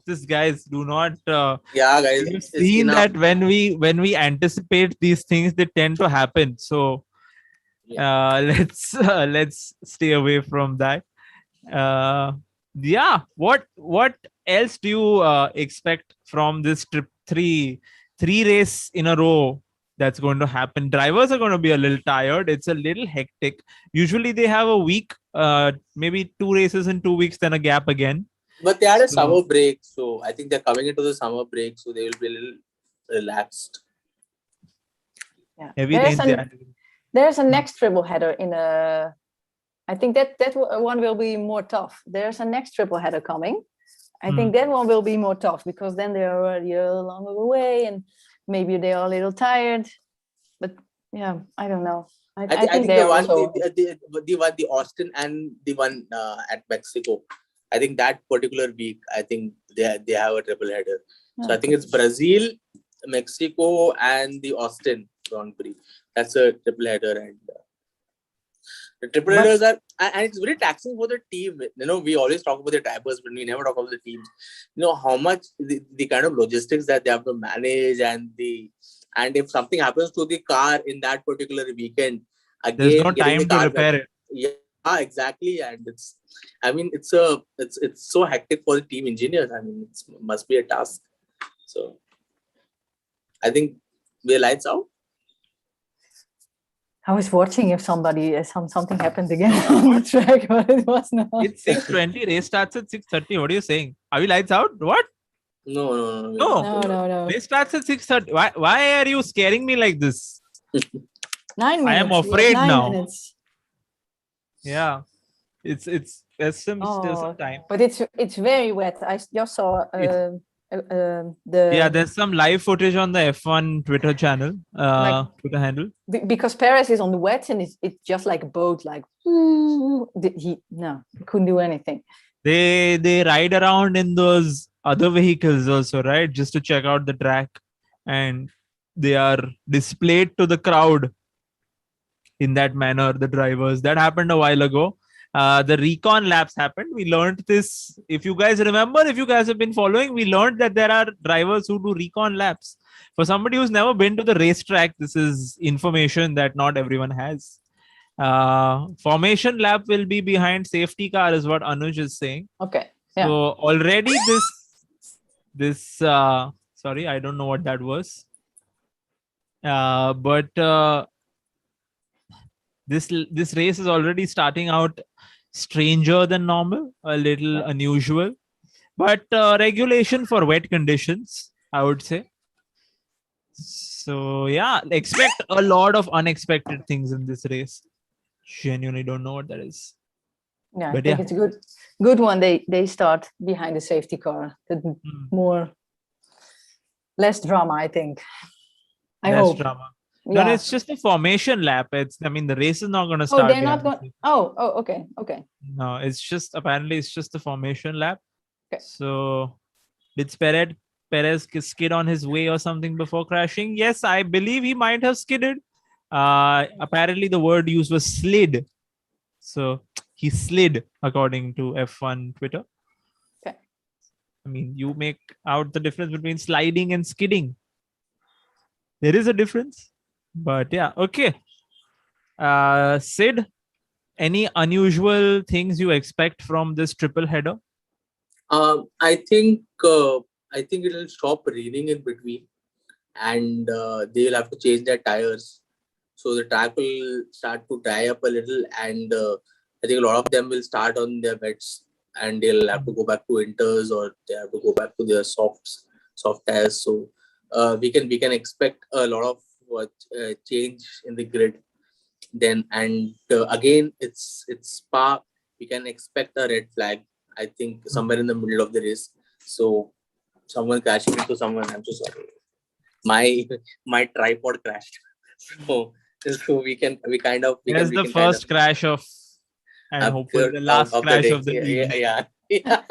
this, guys. Do not. Guys. We've seen that when we anticipate these things, they tend to happen. So let's stay away from that. What else do you expect from this trip? Three race in a row that's going to happen. Drivers are going to be a little tired. It's a little hectic. Usually they have a week, maybe 2 races in 2 weeks, then a gap again. But they had a summer break, so I think they're coming into the summer break, so they will be a little relaxed. Yeah. There's a next triple header in a. I think that one will be more tough. There's a next triple header coming. I think that one will be more tough because then they're already a little longer away and maybe they are a little tired. But yeah, I don't know. I think the one, the Austin and the one at Mexico. I think that particular week, I think they have a triple header. So I think it's Brazil, Mexico, and the Austin Grand Prix. That's a triple header, and the triple headers are, and it's very taxing for the team. We always talk about the drivers, but we never talk about the teams. How much the kind of logistics that they have to manage, and if something happens to the car in that particular weekend, again, there's no time to repair it. Yeah, exactly, and it's so hectic for the team engineers. I mean, it must be a task. So, I think we're lights out. I was watching if something happened again on the track, but it was not. It's 6:20. Race starts at 6:30. What are you saying? Are we lights out? What? No. Race starts at 6:30. Why are you scaring me like this? 9 minutes. I am afraid now. Minutes. Yeah, there's still some time. But it's very wet. I just saw there's some live footage on the F1 Twitter channel, Twitter handle. Because Perez is on the wet and it's just like a boat, like he couldn't do anything. They ride around in those other vehicles also, right? Just to check out the track, and they are displayed to the crowd in that manner. The drivers, that happened a while ago. The recon laps happened. We learned this. If you guys remember, if you guys have been following, we learned that there are drivers who do recon laps. For somebody who's never been to the racetrack, this is information that not everyone has. Formation lap will be behind safety car, is what Anuj is saying. Okay. Yeah. So already this sorry, I don't know what that was. But this race is already starting out stranger than normal, a little unusual, but regulation for wet conditions, I would say. So yeah, expect a lot of unexpected things in this race. Genuinely don't know what that is. Yeah, but I think it's a good one. They start behind the safety car. Less drama, I think. I hope. Less drama. No, it's just a formation lap. The race is not going to start. Oh, they're not going. Okay. No, it's just a formation lap. Okay. So, did Perez skid on his way or something before crashing? Yes, I believe he might have skidded. Apparently, the word used was slid. So he slid, according to F1 Twitter. Okay. You make out the difference between sliding and skidding. There is a difference. But yeah, okay. Sid, any unusual things you expect from this triple header? I think it will stop raining in between, and they will have to change their tires, so the track will start to dry up a little, and I think a lot of them will start on their wets, and they'll have to go back to inters, or they have to go back to their soft tires. So we can expect a lot of change in the grid then, and again it's Spa. We can expect a red flag, I think, somewhere in the middle of the race. So someone crashing into someone. I'm so sorry, my tripod crashed. So we kind of there's the first crash of, and hopefully the last crash of the day. Yeah.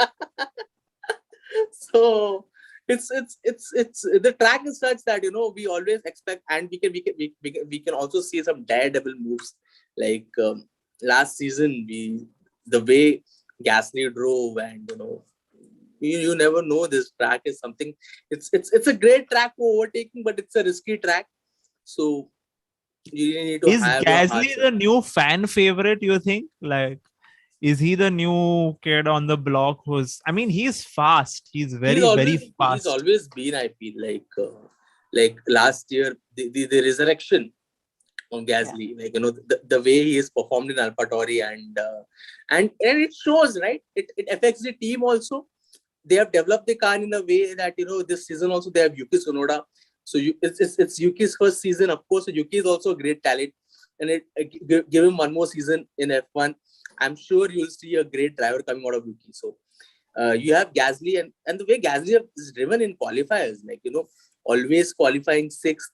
So it's the track is such that we always expect, and we can also see some daredevil moves, like last season the way Gasly drove, and you never know. This track is something. It's a great track for overtaking, but it's a risky track. So you need to. Is Gasly the new fan favorite? You think? Like, Is he the new kid on the block? He's fast. He's He's very, very he's fast. always been, I feel like last year, the resurrection on Gasly, the way he is performed in AlphaTauri, and it shows, right? It affects the team also. They have developed the car in a way that this season also they have Yuki Tsunoda. So it's Yuki's first season. Of course, Yuki is also a great talent, and give him one more season in F1. I'm sure you'll see a great driver coming out of Yuki. So you have Gasly, and the way Gasly is driven in qualifiers, always qualifying sixth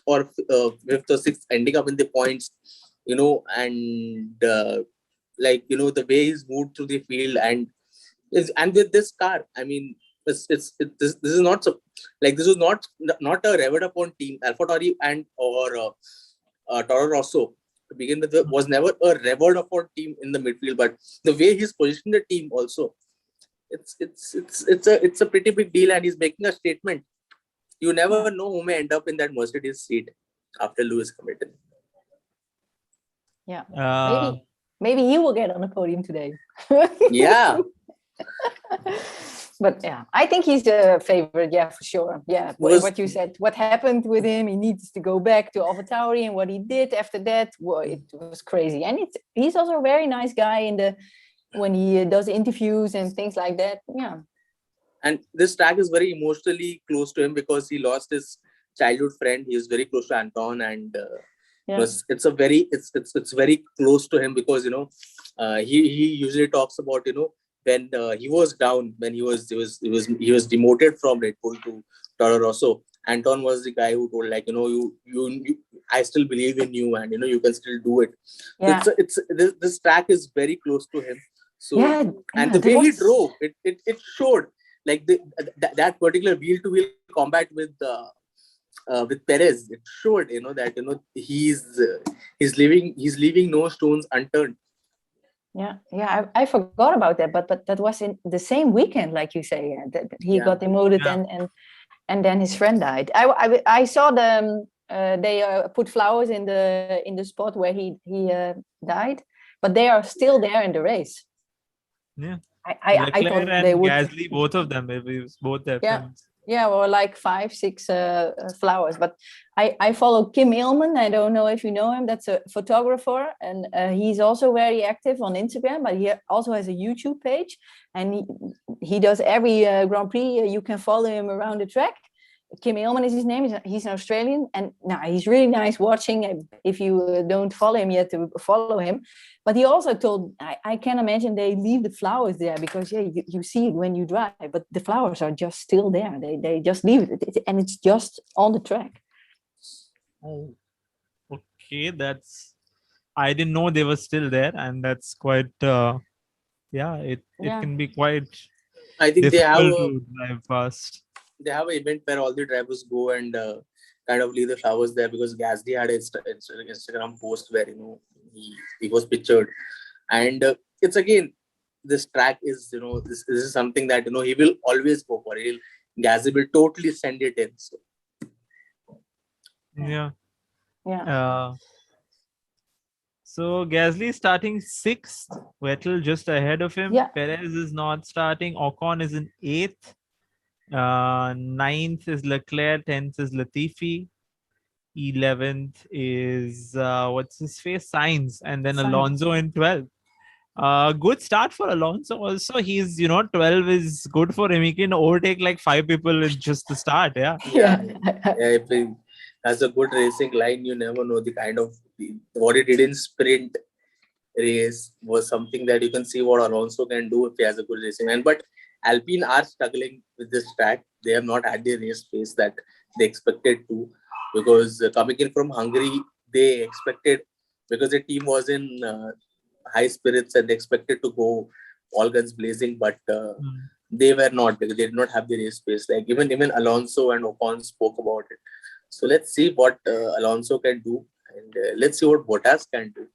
or fifth or sixth, ending up in the points, and the way he's moved through the field, and with this car, I mean, this is not so, this is not a revved upon team. AlphaTauri or Toro Rosso to begin with was never a revved upon team in the midfield, but the way he's positioned the team also, it's a pretty big deal, and he's making a statement. You never know who may end up in that Mercedes seat after Lewis Hamilton. Yeah, maybe he will get on the podium today. Yeah. But yeah, I think he's the favorite. Yeah, for sure. Yeah, what you said. What happened with him? He needs to go back to AlphaTauri, and what he did after that, well, it was crazy. And he's also a very nice guy when he does interviews and things like that. Yeah. And this track is very emotionally close to him because he lost his childhood friend. He is very close to Anton, and it's very close to him because he usually talks about when he was down, when he was demoted from Red Bull to Toro Rosso. Anton was the guy who told you I still believe in you, and you can still do it. Yeah. So this track is very close to him. So and the way he drove, it showed that particular wheel-to-wheel combat with Perez. It showed that he's leaving no stones unturned. Yeah, I forgot about that, but that was in the same weekend, like you say, that he got demoted, and then his friend died. I saw them. They put flowers in the spot where he died, but they are still there in the race. Yeah, I thought they would. Gasly, both of them, maybe both their friends. Yeah, or like 5-6 flowers. But I follow Kim Illman. I don't know if you know him. That's a photographer, and he's also very active on Instagram. But he also has a YouTube page, and he does every Grand Prix. You can follow him around the track. Kim Illman is his name. He's an Australian, and he's really nice watching. If you don't follow him yet, to follow him. But he also told, I can imagine they leave the flowers there because you see it when you drive, but the flowers are just still there. They just leave it, and it's just on the track. Oh, okay. I didn't know they were still there, and that's quite. It can be quite. I think difficult to drive fast. They have an event where all the drivers go and kind of leave the flowers there, because Gasly had an Instagram post where he was pictured, and it's again, this track is this is something that he will always go for. Gasly will totally send it in. So. So Gasly starting 6th, Vettel just ahead of him. Perez is not starting. Ocon is in 8th. 9th is Leclerc, 10th is Latifi, 11th is what's his face, Sainz, and then Alonso in 12th. Good start for Alonso also. He's 12 is good for him. He can overtake like 5 people in just the start. If he has a good racing line, you never know the kind of what he did in sprint race was something that you can see what Alonso can do if he has a good racing line. But Alpine are struggling with this track. They have not had the race pace that they expected to, because coming in from Hungary, they expected, because the team was in high spirits and they expected to go all guns blazing, but they were not, because they did not have the race pace. Like even Alonso and Ocon spoke about it. So let's see what Alonso can do, and let's see what Bottas can do.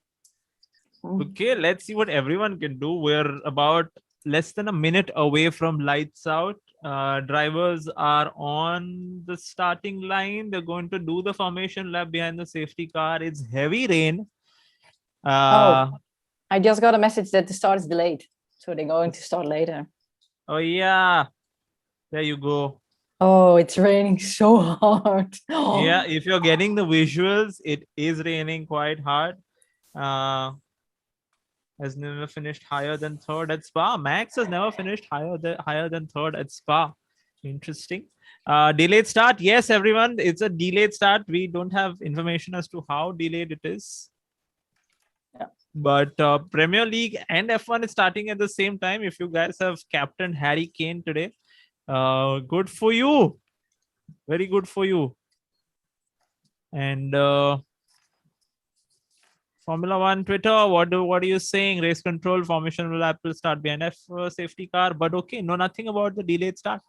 Okay, let's see what everyone can do. We're about less than a minute away from lights out. Drivers are on the starting line. They're going to do the formation lap behind the safety car. It's heavy rain. I just got a message that the start is delayed. So they're going to start later. Oh, yeah. There you go. Oh, it's raining so hard. Yeah, if you're getting the visuals, it is raining quite hard. Has never finished higher than third at Spa. Max has never finished higher than third at Spa. Interesting. Delayed start. Yes, everyone. It's a delayed start. We don't have information as to how delayed it is. Yeah. But Premier League and F1 is starting at the same time. If you guys have captained Harry Kane today, good for you. Very good for you. And Formula One Twitter, what are you saying? Race control formation will Apple start behind F safety car, but okay, no, nothing about the delayed start.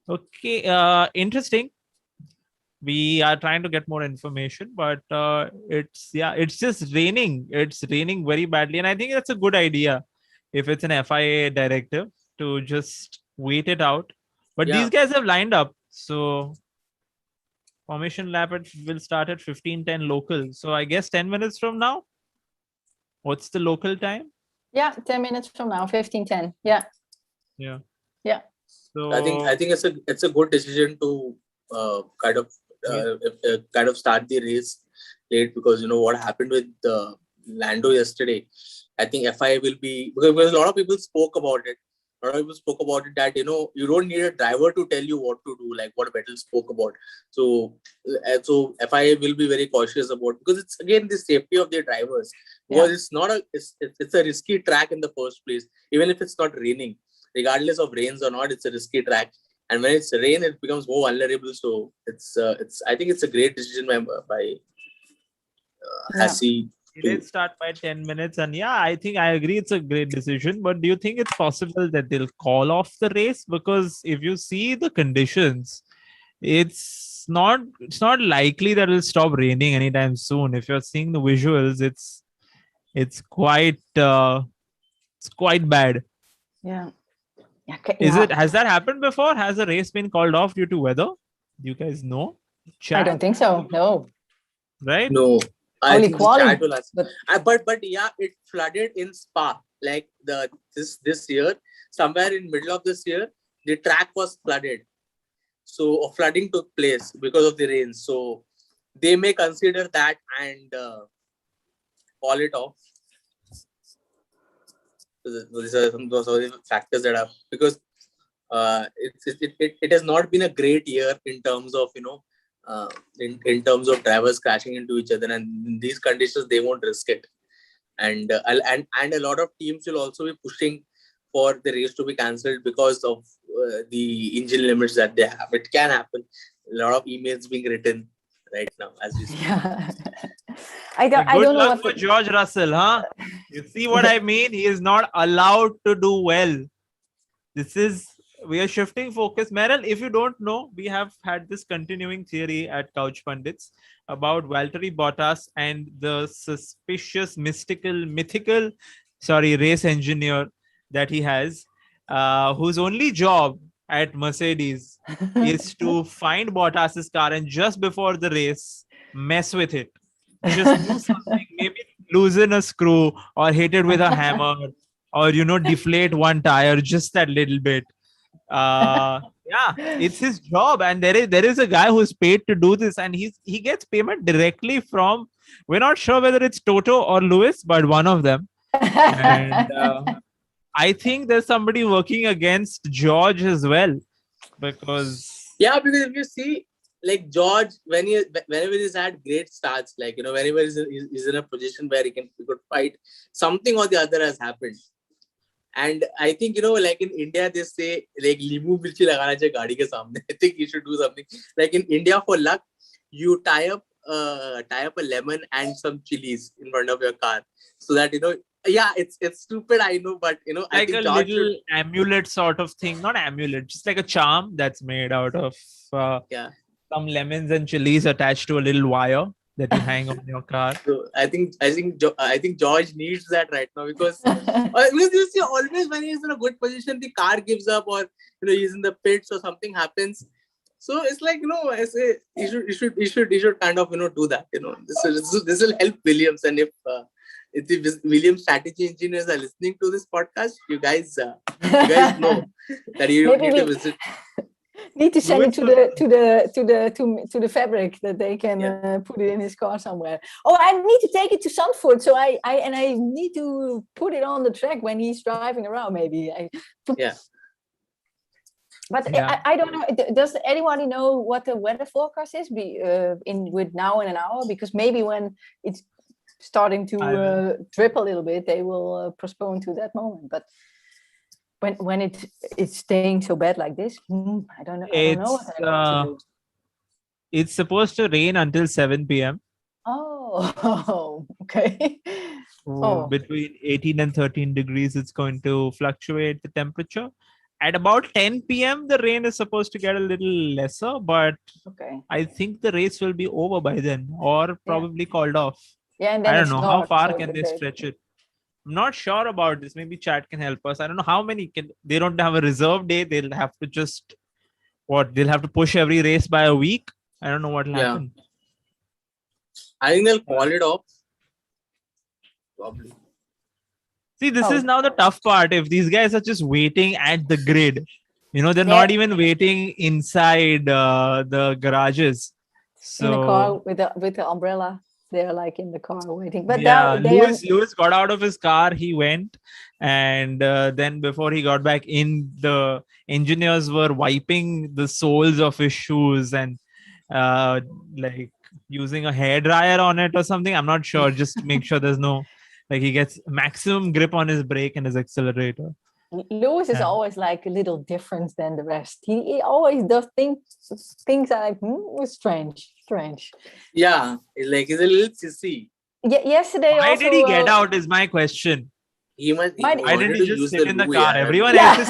Okay, interesting. We are trying to get more information, but it's just raining. It's raining very badly, and I think that's a good idea if it's an FIA directive to just wait it out. But these guys have lined up, so formation lap will start at 15:10 local. So I guess 10 minutes from now. What's the local time? Yeah, 10 minutes from now, 15:10. Yeah. Yeah. Yeah. So I think it's a good decision to kind of start the race late, because what happened with Lando yesterday. I think FIA will be, because a lot of people spoke about it. A lot of people spoke about it that you don't need a driver to tell you what to do, like what Vettel spoke about. So FIA will be very cautious about, because it's again the safety of their drivers. Because it's not it's a risky track in the first place. Even if it's not raining, regardless of rains or not, it's a risky track. And when it's rain, it becomes more vulnerable. So I think it's a great decision by Hassie. Let's start by 10 minutes. And yeah, I think I agree it's a great decision. But do you think it's possible that they'll call off the race? Because if you see the conditions, it's not likely that it'll stop raining anytime soon. If you're seeing the visuals, it's quite bad. Yeah. Has that happened before? Has a race been called off due to weather? Do you guys know? I don't think so. No. Right? No. Only quality. But yeah, it flooded in Spa. Like this year, somewhere in middle of this year, the track was flooded. So flooding took place because of the rain. So they may consider that and call it off. So these are some of the factors that are, because it has not been a great year in terms of in terms of drivers crashing into each other, and in these conditions they won't risk it. And a lot of teams will also be pushing for the race to be cancelled because of the engine limits that they have. It can happen. A lot of emails being written right now as we speak. Yeah. I don't know for George Russell, huh? You see what I mean? He is not allowed to do well. We are shifting focus. Merel, if you don't know, we have had this continuing theory at Couch Pundits about Valtteri Bottas and the suspicious, mythical race engineer that he has, whose only job at Mercedes is to find Bottas's car and just before the race, mess with it. Just do something, maybe loosen a screw or hit it with a hammer or, deflate one tire just that little bit. It's his job, and there is a guy who's paid to do this, and he gets payment directly from, we're not sure whether it's Toto or Lewis, but one of them. And I think there's somebody working against George as well, because if you see, like George, whenever he's had great starts, like whenever he's in a position where he could fight, something or the other has happened. And I think, like in India, they say, like, limu mirchi lagana chahiye gaadi ke samne. I think you should do something. Like in India, for luck, you tie up a lemon and some chilies in front of your car. So that, it's stupid, I know, but, like I think a George little amulet sort of thing. Not amulet, just like a charm that's made out of some lemons and chilies attached to a little wire that you hang on your car. So I think George needs that right now, because you see, always when he's in a good position, the car gives up, or he's in the pits or something happens. So it's like I say he should kind of do that. This will help Williams, and if the Williams strategy engineers are listening to this podcast, you guys know that you Maybe need to we visit. need to send it to the fabric that they can put it in his car somewhere. Oh, I need to take it to Zandvoort, so I need to put it on the track when he's driving around. Maybe. But I don't know. Does anybody know what the weather forecast is? With now in an hour, because maybe when it's starting to drip a little bit, they will postpone to that moment. But when it's staying so bad like this, I don't know. I don't know what they're going to do. It's supposed to rain until 7 p.m. Oh, okay. Between 18 and 13 degrees, it's going to fluctuate the temperature. At about 10 p.m., the rain is supposed to get a little lesser, but I think the race will be over by then, or probably called off. Yeah, and then I don't know how far so can they stretch it. I'm not sure about this. Maybe chat can help us. I don't know how many they don't have a reserve day. They'll have to they'll have to push every race by a week. I don't know what will happen. I think they'll call it off. Probably. See, this is now the tough part. If these guys are just waiting at the grid, they're not even waiting inside the garages. So, in the car with the umbrella, they're like in the car waiting. But Lewis got out of his car. He went, and then before he got back in, the engineers were wiping the soles of his shoes and like using a hairdryer on it or something. I'm not sure. Just to make sure there's no. Like he gets maximum grip on his brake and his accelerator. Lewis is always like a little different than the rest. He always does things are like strange. Yeah, like he's a little sissy. Yesterday. Why did he get out? Is my question. Why didn't he just sit in the car? Everyone else is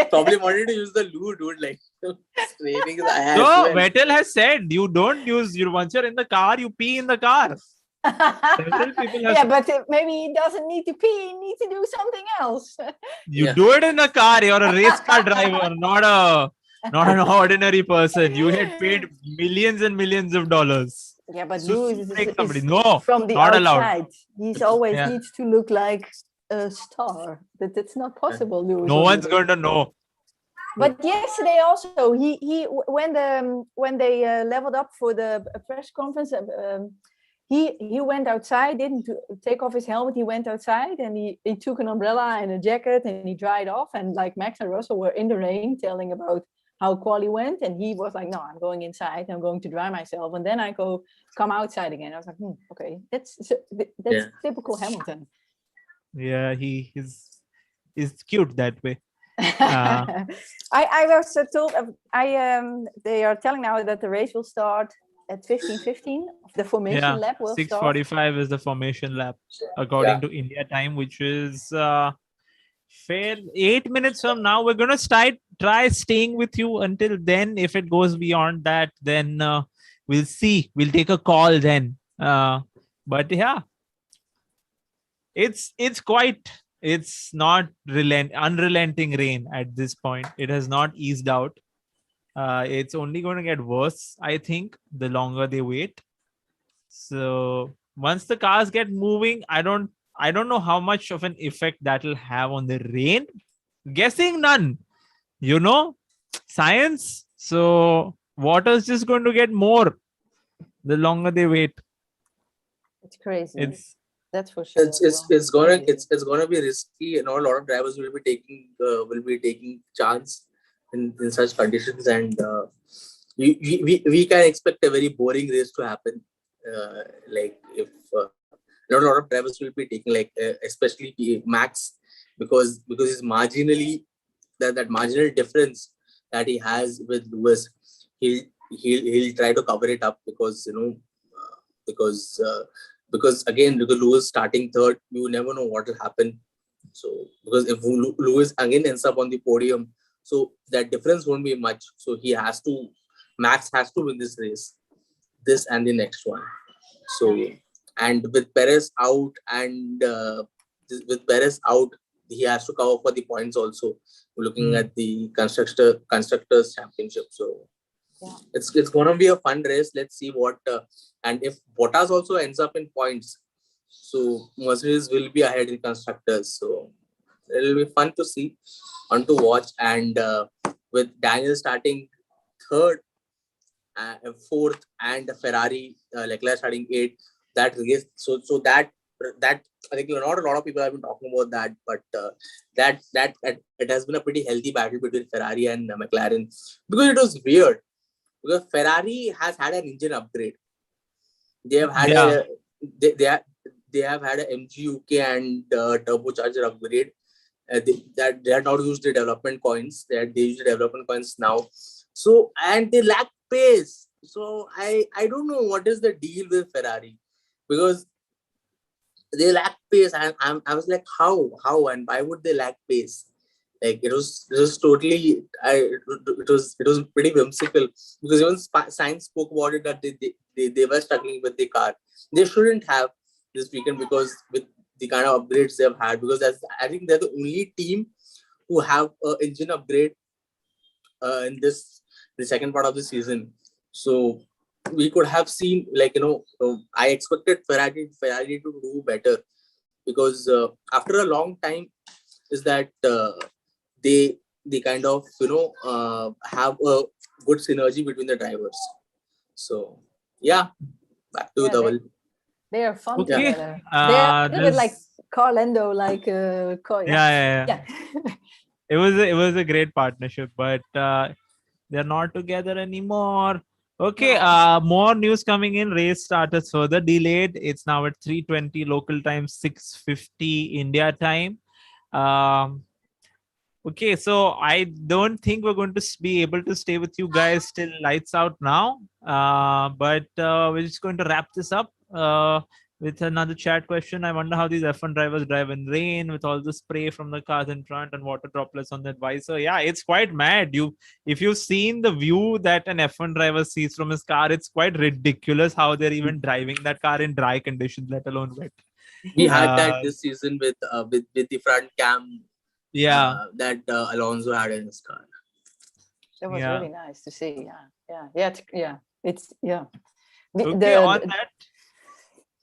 probably wanted to use the loo, dude. Like straining his ass. So Vettel has said you don't use. Once you're in the car, you pee in the car. But maybe he doesn't need to pee. He needs to do something else. You do it in the car. You're a race car driver, not an ordinary person. You get paid millions and millions of dollars. Yeah, but Lewis is from the outside. Allowed. He's always needs to look like a star. That's not possible, Lewis. No one's going to know. But yesterday also, he when they leveled up for the press conference. He went outside, didn't take off his helmet. He went outside and he took an umbrella and a jacket and he dried off. And like Max and Russell were in the rain telling about how quali went. And he was like, no, I'm going inside. I'm going to dry myself. And then I come outside again. I was like, okay, that's typical Hamilton. Yeah, he's cute that way. I was told they are telling now that the race will start at 15:15. The formation lap will 6:45 is the formation lap according to India time, which is fair 8 minutes from now. We're gonna try staying with you until then. If it goes beyond that, then we'll see. We'll take a call then. But yeah, it's not unrelenting rain at this point. It has not eased out. It's only going to get worse, I think, the longer they wait. So once the cars get moving, I don't know how much of an effect that will have on the rain. Guessing none. Science. So water's just going to get more the longer they wait. It's crazy. That's for sure. It's gonna be risky. A lot of drivers will be taking chance in such conditions, and we can expect a very boring race to happen. Like if not a lot of drivers will be taking, like especially Max, because it's marginally that marginal difference that he has with Lewis, he'll try to cover it up because again, because Lewis starting third, you never know what will happen. So because if Lewis again ends up on the podium, so that difference won't be much. So Max has to win this race, this and the next one. So, and with Perez out he has to cover for the points also. Looking at the constructors championship, so it's gonna be a fun race. Let's see what and if Bottas also ends up in points, So Mercedes will be ahead in constructors. So it'll be fun to see, fun to watch. And with Daniel starting third, fourth, and Ferrari Leclerc starting eighth, that race. So that I think not a lot of people have been talking about that, but that it has been a pretty healthy battle between Ferrari and McLaren, because it was weird, because Ferrari has had an engine upgrade. They have had a they have had a MGUK and turbocharger upgrade. They had not used the development coins. They use the development coins now. So, and they lack pace. So I don't know what is the deal with Ferrari, because they lack pace. And I was like, how and why would they lack pace? Like it was totally it was pretty whimsical, because even Sainz spoke about it, that they were struggling with the car. They shouldn't have this weekend, because with the kind of upgrades they've had, because I think they're the only team who have an engine upgrade in the second part of the season. So we could have seen, like, I expected Ferrari to do better, because after a long time is that they kind of have a good synergy between the drivers. So yeah, back to Dhaval. They are fun Okay. together. They're a little bit like Carlando, like yeah. It was a great partnership, but they're not together anymore. Okay, more news coming in. Race started further delayed. It's now at 3:20 local time, 6:50 India time. Okay, so I don't think we're going to be able to stay with you guys till lights out now. But we're just going to wrap this up with another chat question. I wonder how these F1 drivers drive in rain with all the spray from the cars in front and water droplets on the visor. Yeah, it's quite mad. If you've seen the view that an F1 driver sees from his car, it's quite ridiculous how they're even driving that car in dry conditions, let alone wet. We had that this season with the front cam. Yeah, that Alonso had in his car. That was really nice to see. It's Okay, on that.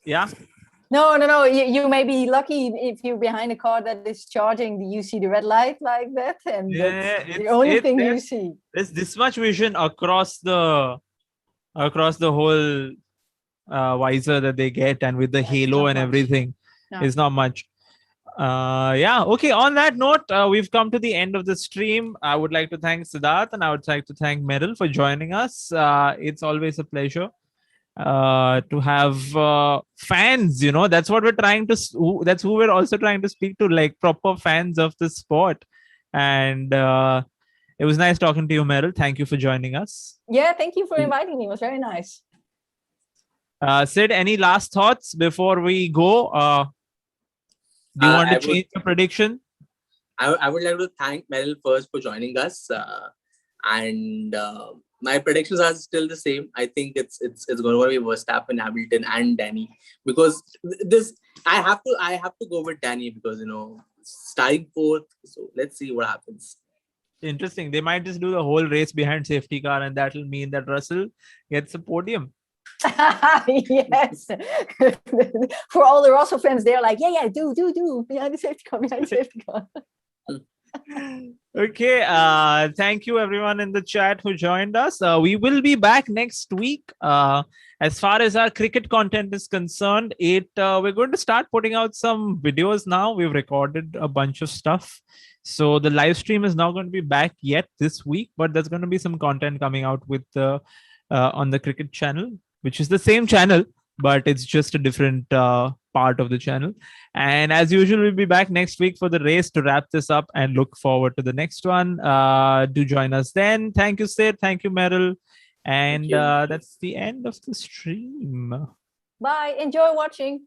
Yeah. No. You may be lucky if you're behind a car that is charging. You see the red light like that, and that's the only thing you see. There's this much vision across the whole visor that they get, and with the halo and everything, it's not much. Okay, on that note, we've come to the end of the stream. I would like to thank Siddharth, and I would like to thank Merel for joining us. It's always a pleasure to have fans. That's what we're trying to that's who we're also trying to speak to, like proper fans of the sport. And it was nice talking to you, Merel. Thank you for joining us. Yeah, thank you for inviting me. It was very nice. Sid, any last thoughts before we go? Do you want to change your prediction? I would like to thank Merel first for joining us, and my predictions are still the same. I think it's going to be Verstappen, Hamilton, and Danny, because this I have to go with Danny, because starting fourth. So let's see what happens. Interesting. They might just do the whole race behind safety car, and that will mean that Russell gets a podium. Yes. For all the Russell fans, they're like, do behind the safety car. Okay, thank you everyone in the chat who joined us. We will be back next week. As far as our cricket content is concerned, we're going to start putting out some videos now. We've recorded a bunch of stuff, so the live stream is not going to be back yet this week, but there's going to be some content coming out with on the cricket channel, which is the same channel, but it's just a different part of the channel. And as usual, we'll be back next week for the race to wrap this up and look forward to the next one. Do join us then. Thank you, Sid. Thank you, Merel. And that's the end of the stream. Bye. Enjoy watching.